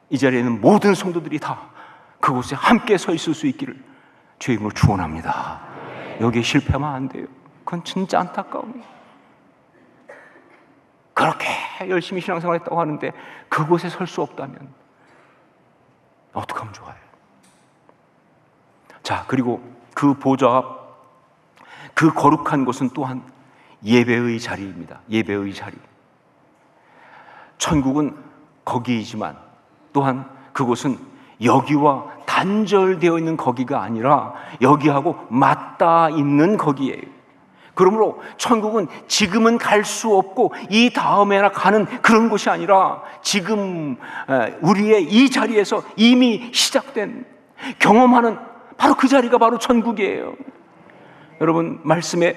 이 자리에는 모든 성도들이 다 그곳에 함께 서 있을 수 있기를 주의 이름으로 축원합니다. 여기에 실패하면 안 돼요. 그건 진짜 안타까워요. 그렇게 열심히 신앙생활 했다고 하는데 그곳에 설 수 없다면 어떻게 하면 좋아요? 자, 그리고 그 보좌 앞, 그 거룩한 곳은 또한 예배의 자리입니다. 예배의 자리. 천국은 거기이지만 또한 그곳은 여기와 단절되어 있는 거기가 아니라 여기하고 맞닿아 있는 거기예요. 그러므로 천국은 지금은 갈 수 없고 이 다음에나 가는 그런 곳이 아니라 지금 우리의 이 자리에서 이미 시작된 경험하는 바로 그 자리가 바로 천국이에요. 여러분, 말씀에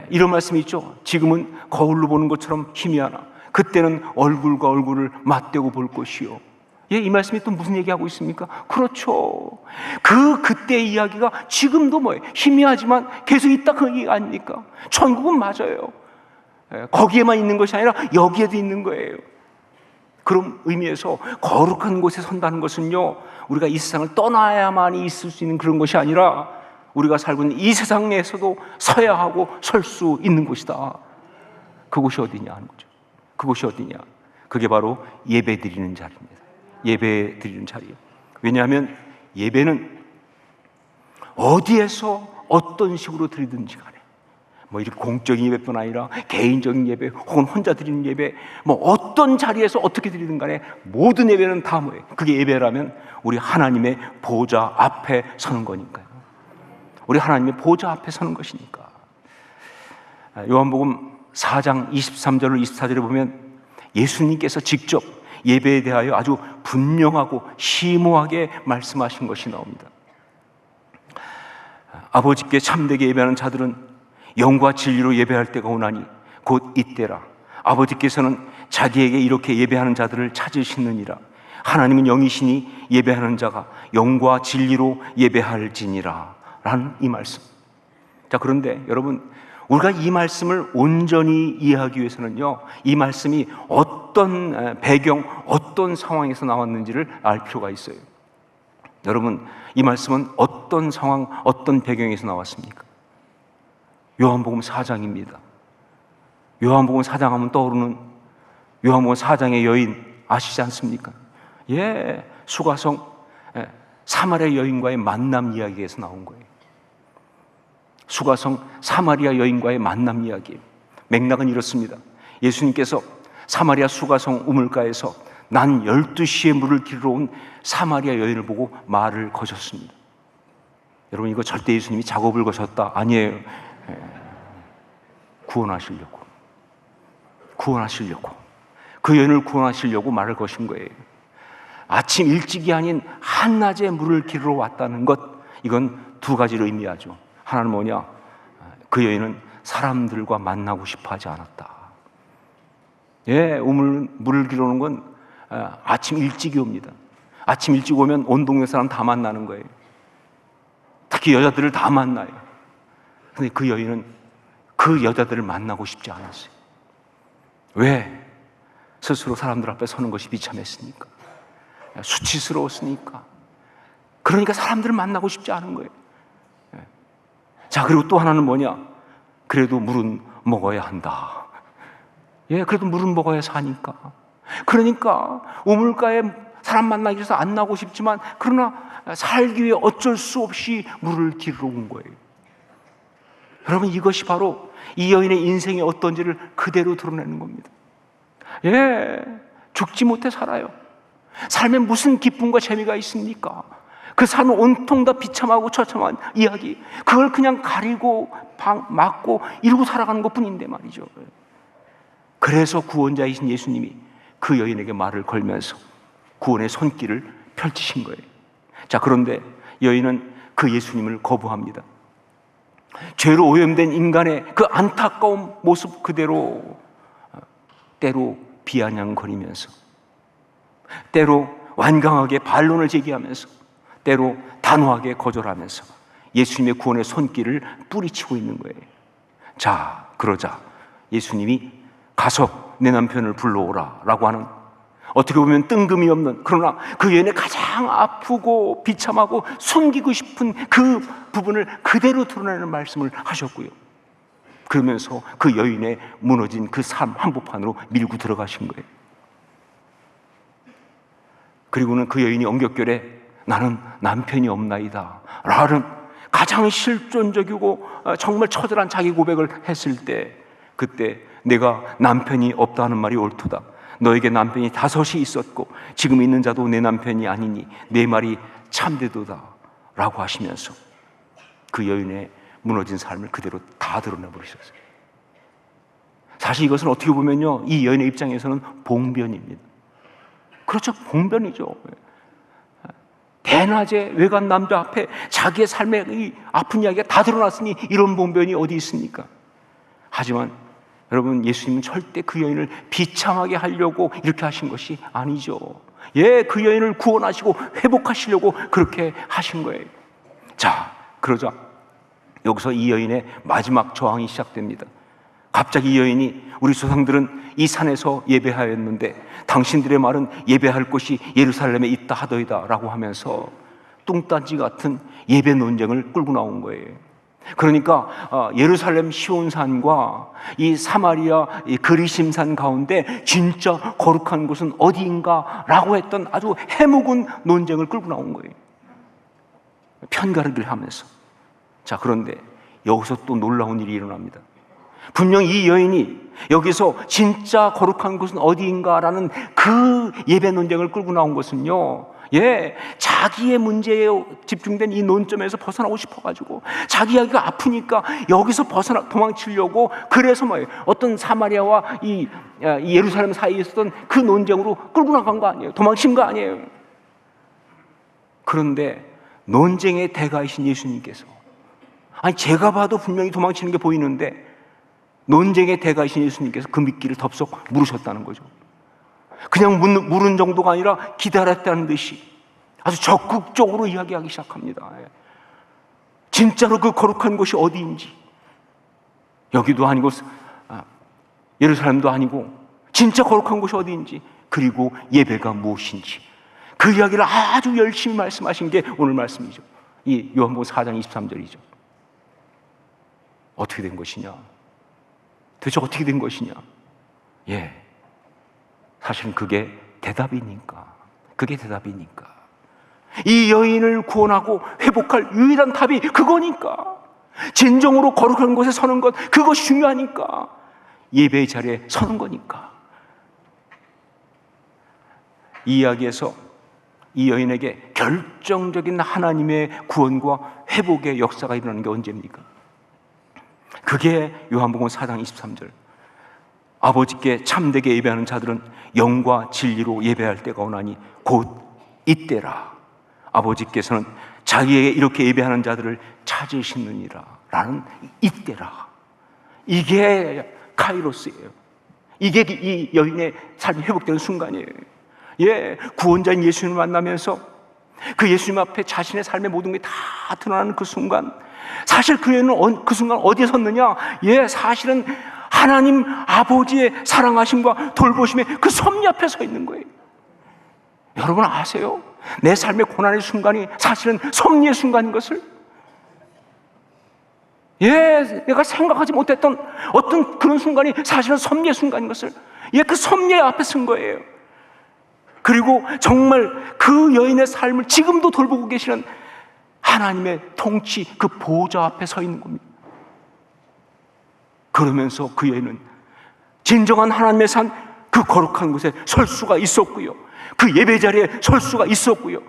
이런 말씀이 있죠. 지금은 거울로 보는 것처럼 희미하나 그때는 얼굴과 얼굴을 맞대고 볼 것이요. 이 말씀이 또 무슨 얘기하고 있습니까? 그렇죠. 그때의 이야기가 지금도 뭐예요? 희미하지만 계속 있다 그 얘기 아닙니까? 천국은 맞아요. 거기에만 있는 것이 아니라 여기에도 있는 거예요. 그런 의미에서 거룩한 곳에 선다는 것은요, 우리가 이 세상을 떠나야만 있을 수 있는 그런 것이 아니라 우리가 살고 있는 이 세상에서도 서야 하고 설 수 있는 곳이다. 그곳이 어디냐 하는 거죠. 그곳이 어디냐? 그게 바로 예배 드리는 자리입니다. 예배 드리는 자리예요. 왜냐하면 예배는 어디에서 어떤 식으로 드리든지 간에 뭐 이렇게 공적인 예배뿐 아니라 개인적인 예배 혹은 혼자 드리는 예배, 뭐 어떤 자리에서 어떻게 드리든 간에 모든 예배는 다 뭐예요? 그게 예배라면 우리 하나님의 보좌 앞에 서는 거니까요. 우리 하나님의 보좌 앞에 서는 것이니까. 요한복음 4장 23절로 24절에 보면 예수님께서 직접 예배에 대하여 아주 분명하고 심오하게 말씀하신 것이 나옵니다. 아버지께 참되게 예배하는 자들은 영과 진리로 예배할 때가 오나니 곧 이때라. 아버지께서는 자기에게 이렇게 예배하는 자들을 찾으시느니라. 하나님은 영이시니 예배하는 자가 영과 진리로 예배할지니라. 라는 이 말씀. 자, 그런데 여러분, 우리가 이 말씀을 온전히 이해하기 위해서는요, 이 말씀이 어떤 배경, 어떤 상황에서 나왔는지를 알 필요가 있어요. 여러분, 이 말씀은 어떤 상황, 어떤 배경에서 나왔습니까? 요한복음 4장입니다. 요한복음 4장 하면 떠오르는 요한복음 4장의 여인 아시지 않습니까? 수가성 사마리아 여인과의 만남 이야기에서 나온 거예요. 수가성 사마리아 여인과의 만남 이야기. 맥락은 이렇습니다. 예수님께서 사마리아 수가성 우물가에서 난 12시에 물을 길러 온 사마리아 여인을 보고 말을 거셨습니다. 여러분, 이거 절대 예수님이 작업을 거셨다 아니에요. 구원하시려고 그 여인을 구원하시려고 말을 거신 거예요. 아침 일찍이 아닌 한낮에 물을 길러 왔다는 것, 이건 두 가지를 의미하죠. 하나는 뭐냐? 그 여인은 사람들과 만나고 싶어 하지 않았다. 물을 길러 오는 건 아침 일찍이 옵니다. 아침 일찍 오면 온 동네 사람 다 만나는 거예요. 특히 여자들을 다 만나요. 근데 그 여인은 그 여자들을 만나고 싶지 않았어요. 왜? 스스로 사람들 앞에 서는 것이 비참했으니까, 수치스러웠으니까. 그러니까 사람들을 만나고 싶지 않은 거예요. 자, 그리고 또 하나는 뭐냐? 그래도 물은 먹어야 한다. 그래도 물은 먹어야 사니까. 그러니까 우물가에 사람 만나기 위해서 안 나고 싶지만, 그러나 살기 위해 어쩔 수 없이 물을 길러 온 거예요. 여러분, 이것이 바로 이 여인의 인생이 어떤지를 그대로 드러내는 겁니다. 죽지 못해 살아요. 삶에 무슨 기쁨과 재미가 있습니까? 그 삶은 온통 다 비참하고 처참한 이야기, 그걸 그냥 가리고 막고 이러고 살아가는 것뿐인데 말이죠. 그래서 구원자이신 예수님이 그 여인에게 말을 걸면서 구원의 손길을 펼치신 거예요. 자, 그런데 여인은 그 예수님을 거부합니다. 죄로 오염된 인간의 그 안타까운 모습 그대로 때로 비아냥거리면서, 때로 완강하게 반론을 제기하면서, 때로 단호하게 거절하면서 예수님의 구원의 손길을 뿌리치고 있는 거예요. 자, 그러자 예수님이 가서 내 남편을 불러오라 라고 하는, 어떻게 보면 뜬금이 없는, 그러나 그 여인의 가장 아프고 비참하고 숨기고 싶은 그 부분을 그대로 드러내는 말씀을 하셨고요. 그러면서 그 여인의 무너진 그 삶 한복판으로 밀고 들어가신 거예요. 그리고는 그 여인이 엉겹결에 나는 남편이 없나이다 라는 가장 실존적이고 정말 처절한 자기 고백을 했을 때, 그때 내가 남편이 없다는 말이 옳도다. 너에게 남편이 5이 있었고 지금 있는 자도 내 남편이 아니니 내 말이 참되도다 라고 하시면서 그 여인의 무너진 삶을 그대로 다 드러내버리셨어요. 사실 이것은 어떻게 보면요, 이 여인의 입장에서는 봉변입니다. 그렇죠, 봉변이죠. 대낮에 외간 남자 앞에 자기의 삶의 이 아픈 이야기가 다 드러났으니 이런 봉변이 어디 있습니까? 하지만 여러분, 예수님은 절대 그 여인을 비참하게 하려고 이렇게 하신 것이 아니죠. 그 여인을 구원하시고 회복하시려고 그렇게 하신 거예요. 자, 그러자 여기서 이 여인의 마지막 저항이 시작됩니다. 갑자기 이 여인이 우리 조상들은 이 산에서 예배하였는데 당신들의 말은 예배할 곳이 예루살렘에 있다 하더이다 라고 하면서 뚱딴지 같은 예배 논쟁을 끌고 나온 거예요. 그러니까 예루살렘 시온산과 이 사마리아 이 그리심산 가운데 진짜 거룩한 곳은 어디인가 라고 했던 아주 해묵은 논쟁을 끌고 나온 거예요. 편가르기를 하면서. 자, 그런데 여기서 또 놀라운 일이 일어납니다. 분명 이 여인이 여기서 진짜 거룩한 곳은 어디인가라는 그 예배 논쟁을 끌고 나온 것은요, 자기의 문제에 집중된 이 논점에서 벗어나고 싶어가지고 자기 이야기가 아프니까 여기서 도망치려고, 그래서 뭐예요? 어떤 사마리아와 이 예루살렘 사이에 있었던 그 논쟁으로 끌고 나간 거 아니에요? 도망친 거 아니에요? 그런데 논쟁의 대가이신 예수님께서, 아니 제가 봐도 분명히 도망치는 게 보이는데 논쟁의 대가이신 예수님께서 그 미끼를 덥석 물으셨다는 거죠. 그냥 물은 정도가 아니라 기다렸다는 듯이 아주 적극적으로 이야기하기 시작합니다. 진짜로 그 거룩한 곳이 어디인지, 여기도 아니고 예루살렘도 아니고 진짜 거룩한 곳이 어디인지, 그리고 예배가 무엇인지 그 이야기를 아주 열심히 말씀하신 게 오늘 말씀이죠. 이 요한복음 4장 23절이죠. 어떻게 된 것이냐? 도대체 어떻게 된 것이냐? 사실은 그게 대답이니까. 이 여인을 구원하고 회복할 유일한 답이 그거니까. 진정으로 거룩한 곳에 서는 것, 그것이 중요하니까. 예배의 자리에 서는 거니까. 이 이야기에서 이 여인에게 결정적인 하나님의 구원과 회복의 역사가 일어나는 게 언제입니까? 그게 요한복음 4장 23절. 아버지께 참되게 예배하는 자들은 영과 진리로 예배할 때가 오나니 곧 이때라. 아버지께서는 자기에게 이렇게 예배하는 자들을 찾으시느니라 라는 이때라. 이게 카이로스예요. 이게 이 여인의 삶이 회복되는 순간이에요. 예, 구원자인 예수님을 만나면서 그 예수님 앞에 자신의 삶의 모든 게 다 드러나는 그 순간, 사실 그 여인은 그 순간 어디에 섰느냐? 예, 사실은 하나님 아버지의 사랑하심과 돌보심의 그 섭리 앞에 서 있는 거예요. 여러분 아세요? 내 삶의 고난의 순간이 사실은 섭리의 순간인 것을. 예, 내가 생각하지 못했던 어떤 그런 순간이 사실은 섭리의 순간인 것을, 예, 그 섭리의 앞에 선 거예요. 그리고 정말 그 여인의 삶을 지금도 돌보고 계시는 하나님의 통치, 그 보좌 앞에 서 있는 겁니다. 그러면서 그 여인은 진정한 하나님의 산 그 거룩한 곳에 설 수가 있었고요, 그 예배 자리에 설 수가 있었고요.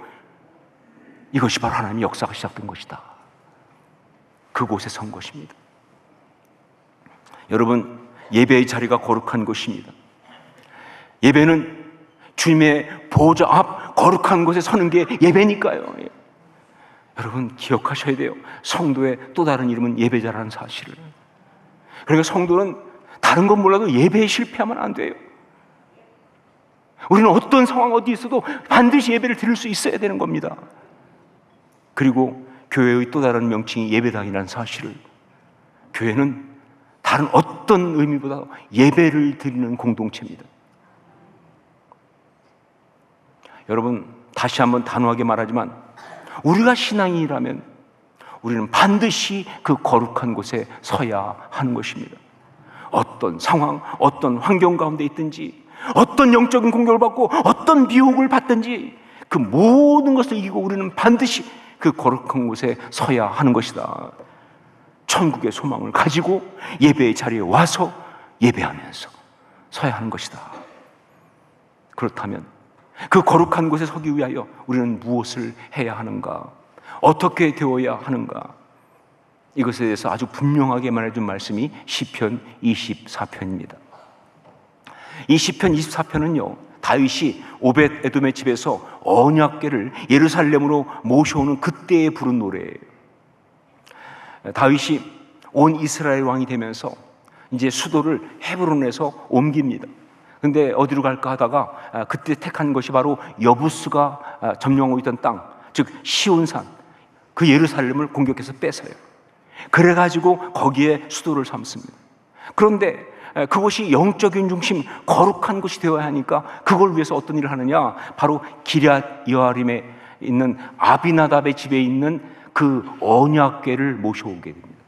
이것이 바로 하나님의 역사가 시작된 것이다. 그곳에 선 것입니다. 여러분, 예배의 자리가 거룩한 곳입니다. 예배는 주님의 보좌 앞 거룩한 곳에 서는 게 예배니까요. 여러분 기억하셔야 돼요. 성도의 또 다른 이름은 예배자라는 사실을. 그러니까 성도는 다른 건 몰라도 예배에 실패하면 안 돼요. 우리는 어떤 상황 어디 있어도 반드시 예배를 드릴 수 있어야 되는 겁니다. 그리고 교회의 또 다른 명칭이 예배당이라는 사실을, 교회는 다른 어떤 의미보다 예배를 드리는 공동체입니다. 여러분 다시 한번 단호하게 말하지만, 우리가 신앙인이라면 우리는 반드시 그 거룩한 곳에 서야 하는 것입니다. 어떤 상황, 어떤 환경 가운데 있든지, 어떤 영적인 공격을 받고 어떤 미혹을 받든지, 그 모든 것을 이기고 우리는 반드시 그 거룩한 곳에 서야 하는 것이다. 천국의 소망을 가지고 예배의 자리에 와서 예배하면서 서야 하는 것이다. 그렇다면 그 거룩한 곳에 서기 위하여 우리는 무엇을 해야 하는가? 어떻게 되어야 하는가? 이것에 대해서 아주 분명하게 말해준 말씀이 시편 24편입니다. 이 시편 24편은요, 다윗이 오벳 에돔의 집에서 언약궤를 예루살렘으로 모셔오는 그때에 부른 노래예요. 다윗이 온 이스라엘 왕이 되면서 이제 수도를 헤브론에서 옮깁니다. 근데 어디로 갈까 하다가 그때 택한 것이 바로 여부스가 점령하고 있던 땅, 즉 시온산, 그 예루살렘을 공격해서 뺏어요. 그래가지고 거기에 수도를 삼습니다. 그런데 그곳이 영적인 중심, 거룩한 곳이 되어야 하니까 그걸 위해서 어떤 일을 하느냐, 바로 기럇 여아림에 있는 아비나답의 집에 있는 그 언약궤를 모셔오게 됩니다.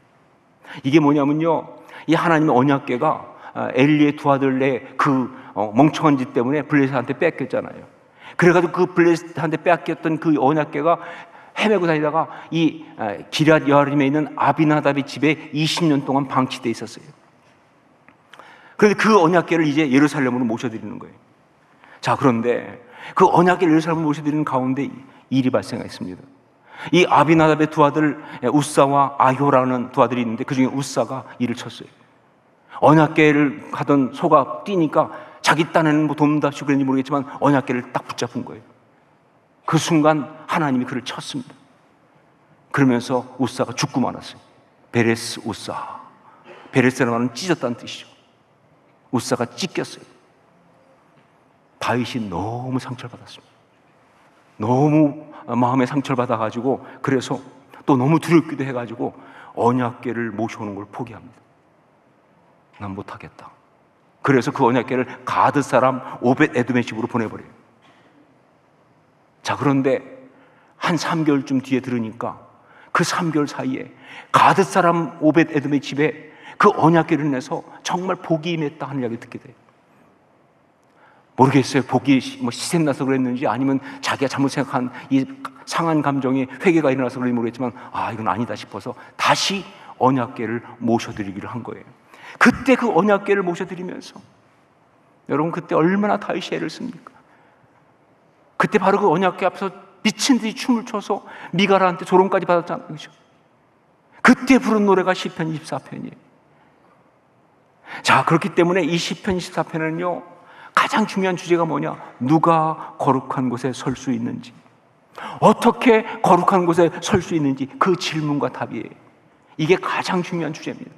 이게 뭐냐면요, 이 하나님의 언약궤가 엘리의 두 아들의 그 멍청한 짓 때문에 블레셋한테 뺏겼잖아요. 그래가지고 그 블레셋한테 뺏겼던 그 언약궤가 헤매고 다니다가 이 기럇 여아림에 있는 아비나답의 집에 20년 동안 방치돼 있었어요. 그런데 그 언약궤를 이제 예루살렘으로 모셔드리는 거예요. 자, 그런데 그 언약궤를 예루살렘으로 모셔드리는 가운데 일이 발생했습니다. 이 아비나답의 두 아들 우사와 아효라는 두 아들이 있는데, 그 중에 우사가 일을 쳤어요. 언약궤를 하던 소가 뛰니까 자기 딴에는 뭐 돕는답시고 그런지 모르겠지만 언약궤를 딱 붙잡은 거예요. 그 순간 하나님이 그를 쳤습니다. 그러면서 우사가 죽고 말았어요. 베레스 우사. 베레스라는 말은 찢었다는 뜻이죠. 우사가 찢겼어요. 다윗이 너무 상처를 받았습니다. 너무 마음에 상처를 받아가지고, 그래서 또 너무 두렵기도 해가지고 언약궤를 모셔오는 걸 포기합니다. 난 못하겠다. 그래서 그 언약궤를 가드 사람 오벳 에돔의 집으로 보내버려요. 자, 그런데 한 3개월쯤 뒤에 들으니까 그 3개월 사이에 가드 사람 오벳 에돔의 집에 그 언약궤를 내서 정말 복이 임했다 하는 이야기를 듣게 돼요. 모르겠어요. 복이 뭐 시샘나서 그랬는지 아니면 자기가 잘못 생각한 이 상한 감정이 회개가 일어나서 그런지 모르겠지만 이건 아니다 싶어서 다시 언약궤를 모셔드리기를 한 거예요. 그때 그 언약궤를 모셔드리면서 여러분 그때 얼마나 다윗이 애를 씁니까? 그때 바로 그 언약궤 앞에서 미친 듯이 춤을 춰서 미갈한테 조롱까지 받았잖아요. 그렇죠? 그때 부른 노래가 시편 24편이에요. 자, 그렇기 때문에 이 시편 24편은요 가장 중요한 주제가 뭐냐? 누가 거룩한 곳에 설 수 있는지, 어떻게 거룩한 곳에 설 수 있는지 그 질문과 답이에요. 이게 가장 중요한 주제입니다.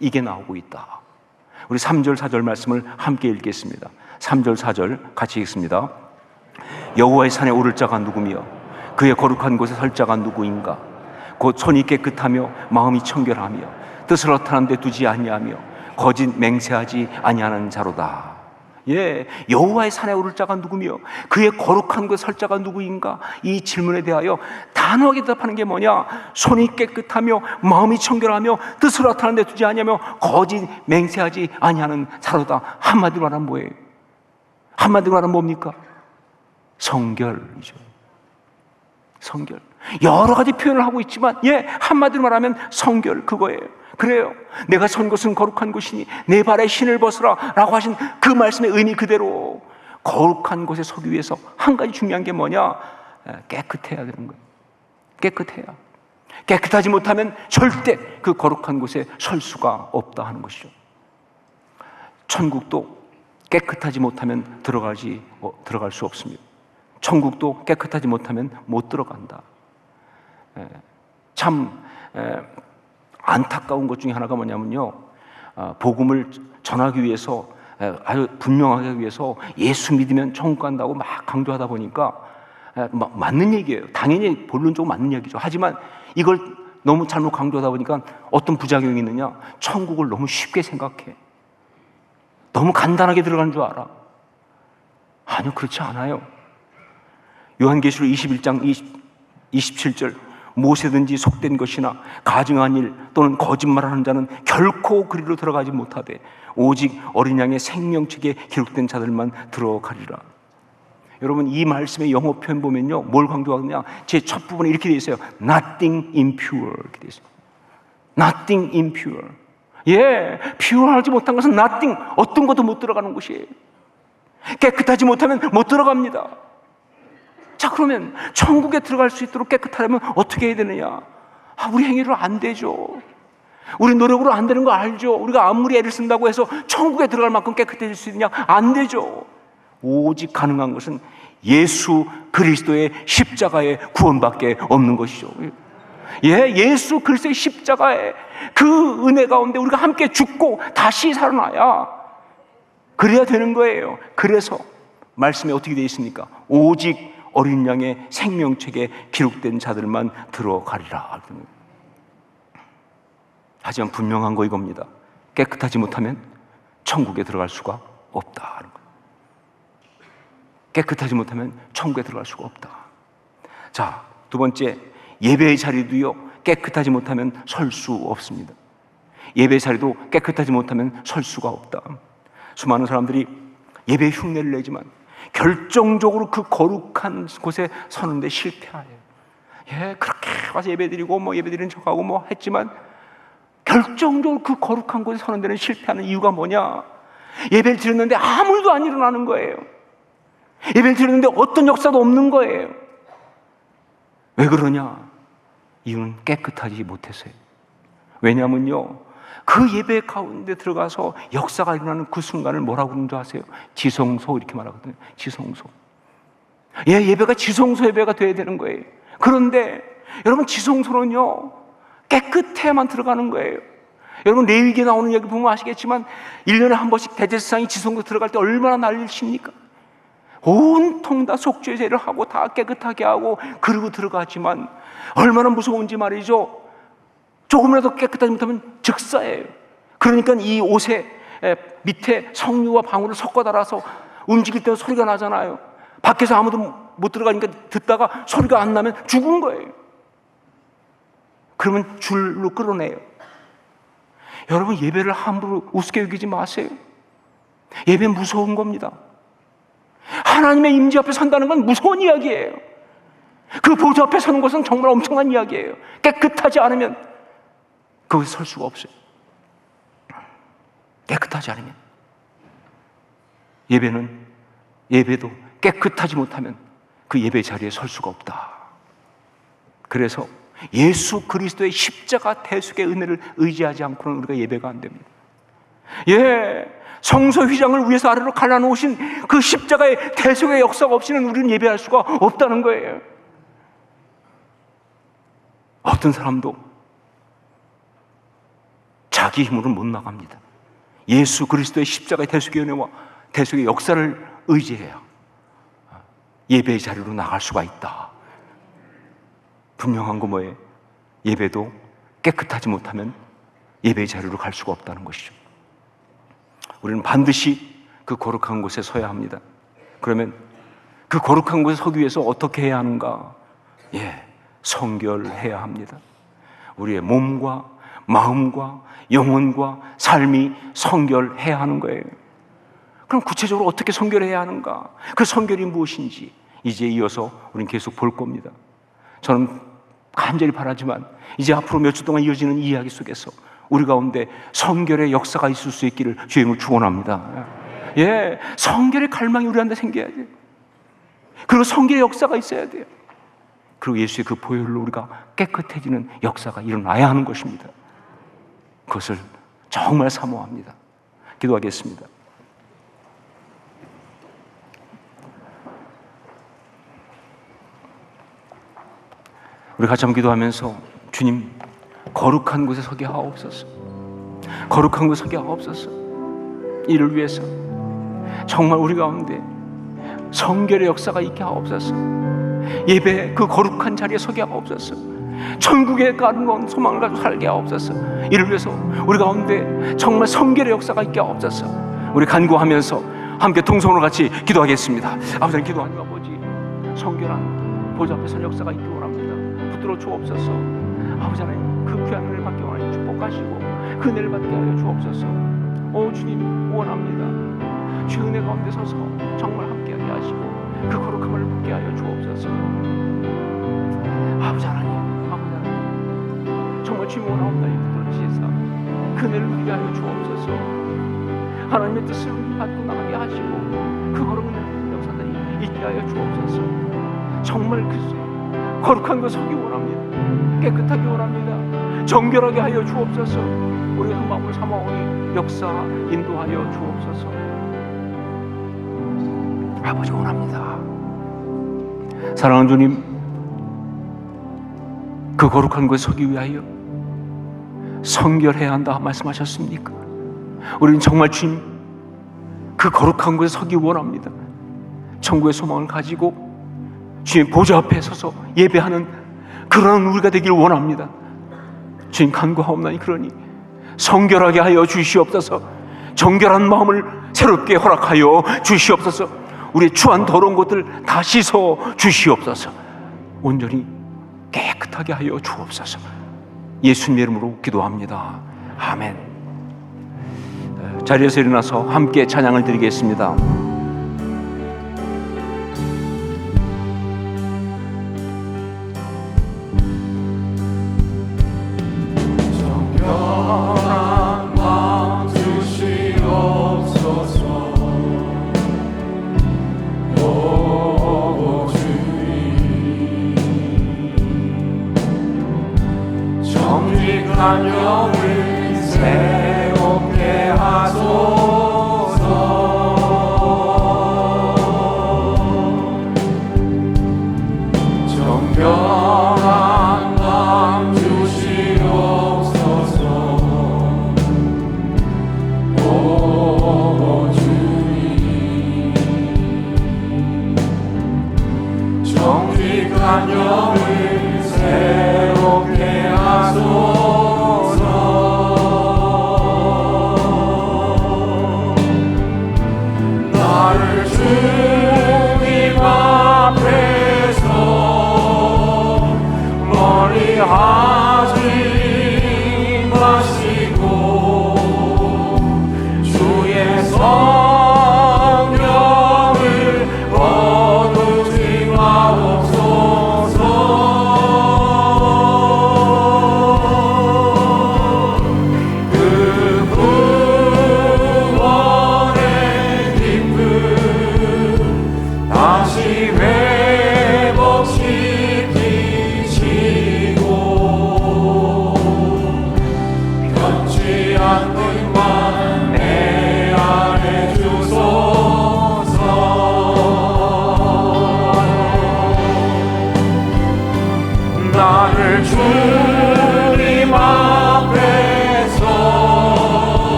이게 나오고 있다. 우리 3절 4절 말씀을 함께 읽겠습니다. 3절 4절 같이 읽습니다. 여호와의 산에 오를 자가 누구며 그의 거룩한 곳에 설 자가 누구인가? 곧 손이 깨끗하며 마음이 청결하며 뜻을 허탄한 데 두지 아니하며 거짓 맹세하지 아니하는 자로다. 예, 여호와의 산에 오를 자가 누구며 그의 거룩한 곳에 설 자가 누구인가? 이 질문에 대하여 단호하게 대답하는 게 뭐냐? 손이 깨끗하며 마음이 청결하며 뜻을 허탄한 데 두지 아니하며 거짓 맹세하지 아니하는 자로다. 한마디로 말하면 뭐예요? 한마디로 말하면 뭡니까? 성결이죠. 성결. 여러 가지 표현을 하고 있지만 한마디로 말하면 성결, 그거예요. 그래요. 내가 선 곳은 거룩한 곳이니 내 발에 신을 벗으라 라고 하신 그 말씀의 의미 그대로 거룩한 곳에 서기 위해서 한 가지 중요한 게 뭐냐? 깨끗해야 되는 거예요. 깨끗해야. 깨끗하지 못하면 절대 그 거룩한 곳에 설 수가 없다 하는 것이죠. 천국도 깨끗하지 못하면 들어갈 수 없습니다. 천국도 깨끗하지 못하면 못 들어간다. 참 안타까운 것 중에 하나가 뭐냐면요, 복음을 전하기 위해서 아주 분명하게 하기 위해서 예수 믿으면 천국 간다고 막 강조하다 보니까 맞는 얘기예요. 당연히 본론적으로 맞는 얘기죠. 하지만 이걸 너무 잘못 강조하다 보니까 어떤 부작용이 있느냐? 천국을 너무 쉽게 생각해. 너무 간단하게 들어가는 줄 알아. 아니요, 그렇지 않아요. 요한계시록 21장 27절 무엇이든지 속된 것이나 가증한 일 또는 거짓말하는 자는 결코 그리로 들어가지 못하되 오직 어린 양의 생명책에 기록된 자들만 들어가리라. 여러분 이 말씀의 영어 표현 보면요 뭘 강조하느냐? 제 첫 부분에 이렇게 되어 있어요. Nothing impure 이렇게 되어 있어요. Nothing impure. pure하지 못한 것은 nothing, 어떤 것도 못 들어가는 곳이에요. 깨끗하지 못하면 못 들어갑니다. 자, 그러면 천국에 들어갈 수 있도록 깨끗하려면 어떻게 해야 되느냐? 우리 행위로 안 되죠. 우리 노력으로 안 되는 거 알죠? 우리가 아무리 애를 쓴다고 해서 천국에 들어갈 만큼 깨끗해질 수 있느냐? 안 되죠. 오직 가능한 것은 예수 그리스도의 십자가의 구원밖에 없는 것이죠. 예수 그리스도의 십자가의 그 은혜 가운데 우리가 함께 죽고 다시 살아나야 그래야 되는 거예요. 그래서 말씀에 어떻게 되어 있습니까? 오직 어린 양의 생명책에 기록된 자들만 들어가리라. 하지만 분명한 거 이겁니다. 깨끗하지 못하면 천국에 들어갈 수가 없다. 깨끗하지 못하면 천국에 들어갈 수가 없다. 자, 두 번째, 예배의 자리도요 깨끗하지 못하면 설 수 없습니다. 예배의 자리도 깨끗하지 못하면 설 수가 없다. 수많은 사람들이 예배의 흉내를 내지만 결정적으로 그 거룩한 곳에 서는데 실패해요. 그렇게 와서 예배드리고 예배드리는 척하고 했지만 결정적으로 그 거룩한 곳에 서는 데는 실패하는 이유가 뭐냐? 예배를 드렸는데 아무 일도 안 일어나는 거예요. 예배를 드렸는데 어떤 역사도 없는 거예요. 왜 그러냐? 이유는 깨끗하지 못해서요. 왜냐면요, 그 예배 가운데 들어가서 역사가 일어나는 그 순간을 뭐라고 그러는 줄 아세요? 지성소 이렇게 말하거든요. 지성소. 예배가 지성소 예배가 돼야 되는 거예요. 그런데 여러분 지성소는요 깨끗해야만 들어가는 거예요. 여러분 레위기에 나오는 얘기 보면 아시겠지만 1년에 한 번씩 대제사장이 지성소 들어갈 때 얼마나 난리를 칩니까? 온통 다 속죄 제를 하고 다 깨끗하게 하고 그러고 들어가지만 얼마나 무서운지 말이죠. 조금이라도 깨끗하지 못하면 즉사예요. 그러니까 이 옷에 밑에 석류와 방울을 섞어 달아서 움직일 때 소리가 나잖아요. 밖에서 아무도 못 들어가니까 듣다가 소리가 안 나면 죽은 거예요. 그러면 줄로 끌어내요. 여러분 예배를 함부로 우습게 여기지 마세요. 예배 무서운 겁니다. 하나님의 임재 앞에 선다는 건 무서운 이야기예요. 그 보좌 앞에 서는 것은 정말 엄청난 이야기예요. 깨끗하지 않으면 거기서 설 수가 없어요. 깨끗하지 않으면. 예배도 깨끗하지 못하면 그 예배 자리에 설 수가 없다. 그래서 예수 그리스도의 십자가 대속의 은혜를 의지하지 않고는 우리가 예배가 안 됩니다. 성소 휘장을 위에서 아래로 갈라놓으신 그 십자가의 대속의 역사가 없이는 우리는 예배할 수가 없다는 거예요. 어떤 사람도 자기 힘으로는 못 나갑니다. 예수 그리스도의 십자가의 대속의 은혜와 대속의 역사를 의지해야 예배의 자리로 나갈 수가 있다. 분명한 거 뭐예요? 예배도 깨끗하지 못하면 예배의 자리로 갈 수가 없다는 것이죠. 우리는 반드시 그 거룩한 곳에 서야 합니다. 그러면 그 거룩한 곳에 서기 위해서 어떻게 해야 하는가? 성결해야 합니다. 우리의 몸과 마음과 영혼과 삶이 성결해야 하는 거예요. 그럼 구체적으로 어떻게 성결해야 하는가? 그 성결이 무엇인지 이제 이어서 우리는 계속 볼 겁니다. 저는 간절히 바라지만 이제 앞으로 몇 주 동안 이어지는 이 이야기 속에서 우리 가운데 성결의 역사가 있을 수 있기를 주의 이름으로 축원합니다. 성결의 갈망이 우리한테 생겨야 돼요. 그리고 성결의 역사가 있어야 돼요. 그리고 예수의 그 보혈로 우리가 깨끗해지는 역사가 일어나야 하는 것입니다. 그것을 정말 사모합니다. 기도하겠습니다. 우리 같이 한번 기도하면서 주님, 거룩한 곳에 서게 하옵소서. 거룩한 곳에 서게 하옵소서. 이를 위해서 정말 우리 가운데 성결의 역사가 있게 하옵소서. 예배 그 거룩한 자리에 서게 하옵소서. 천국에 가는 소망을 가지고 살게 하옵소서. 이를 위해서 우리 가운데 정말 성결의 역사가 있게 하옵소서. 우리 간구하면서 함께 통성으로 같이 기도하겠습니다. 아버지 하나님, 기도하는 아버지, 성결한 보좌 앞에 선 역사가 있기 원합니다. 붙들어 주옵소서. 아버지 하나님, 그 귀한 은혜를 받게 원하니 축복하시고 그 은혜를 받게 하여 주옵소서. 오 주님, 원합니다. 주의 은혜 가운데 서서 정말 함께하게 하시고 그 거룩함을 붙게 하여 주옵소서. 아버지 하나님, 정말 주님 원하옵나니 붙들으시사 그 은혜를 누리게 하여 주옵소서. 하나님의 뜻을 받고 나가게 하시고 그 거룩한 역사들이 있게 하여 주옵소서. 정말 그 거룩한 것 서기 원합니다. 깨끗하게 원합니다. 정결하게 하여 주옵소서. 우리가 그 마음을 삼아오니 역사 인도하여 주옵소서. 아버지 원합니다. 사랑하는 주님, 그 거룩한 곳에 서기 위하여 성결해야 한다 말씀하셨습니까? 우리는 정말 주님 그 거룩한 곳에 서기 원합니다. 천국의 소망을 가지고 주님 보좌 앞에 서서 예배하는 그런 우리가 되길 원합니다. 주님 간구하옵나니 그러니 성결하게 하여 주시옵소서. 정결한 마음을 새롭게 허락하여 주시옵소서. 우리의 추한 더러운 것들 다 씻어 주시옵소서. 온전히 깨끗하게 하여 주옵소서. 예수님 이름으로 기도합니다. 아멘. 자리에서 일어나서 함께 찬양을 드리겠습니다. 정직한 영을 새롭게 하소서. 정결한 마음 주시옵소서. 오 주님, 정직한 영을 새롭게 하소서. 나를 주님 앞에서 멀리 하지 마시고 주의 성령을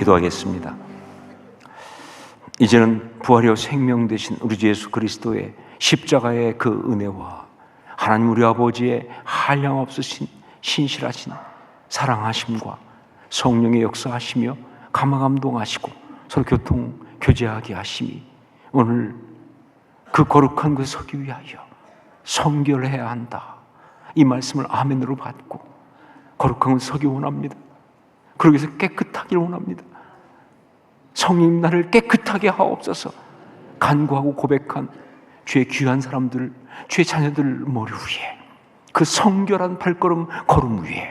기도하겠습니다. 이제는 부활이요 생명 되신 우리 주 예수 그리스도의 십자가의 그 은혜와 하나님 우리 아버지의 한량없으신 신실하신 사랑하심과 성령의 역사하시며 감화감동하시고 서로 교통 교제하게 하심이 오늘 그 거룩한 그 서기 위하여 성결해야 한다. 이 말씀을 아멘으로 받고 거룩한 서기 원합니다. 그러기 위해서 깨끗하길 원합니다. 성령 나를 깨끗하게 하옵소서. 간구하고 고백한 주의 귀한 사람들, 주의 자녀들 머리 위에 그 성결한 발걸음 걸음 위에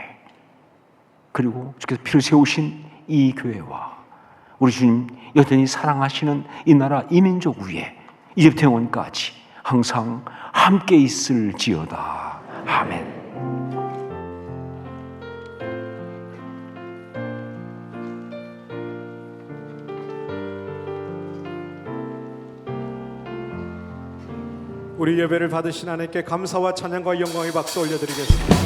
그리고 주께서 피를 세우신 이 교회와 우리 주님 여전히 사랑하시는 이 나라 이 민족 위에 이제부터 영원까지 항상 함께 있을지어다. 아멘. 우리 예배를 받으신 하나님께 감사와 찬양과 영광의 박수 올려드리겠습니다.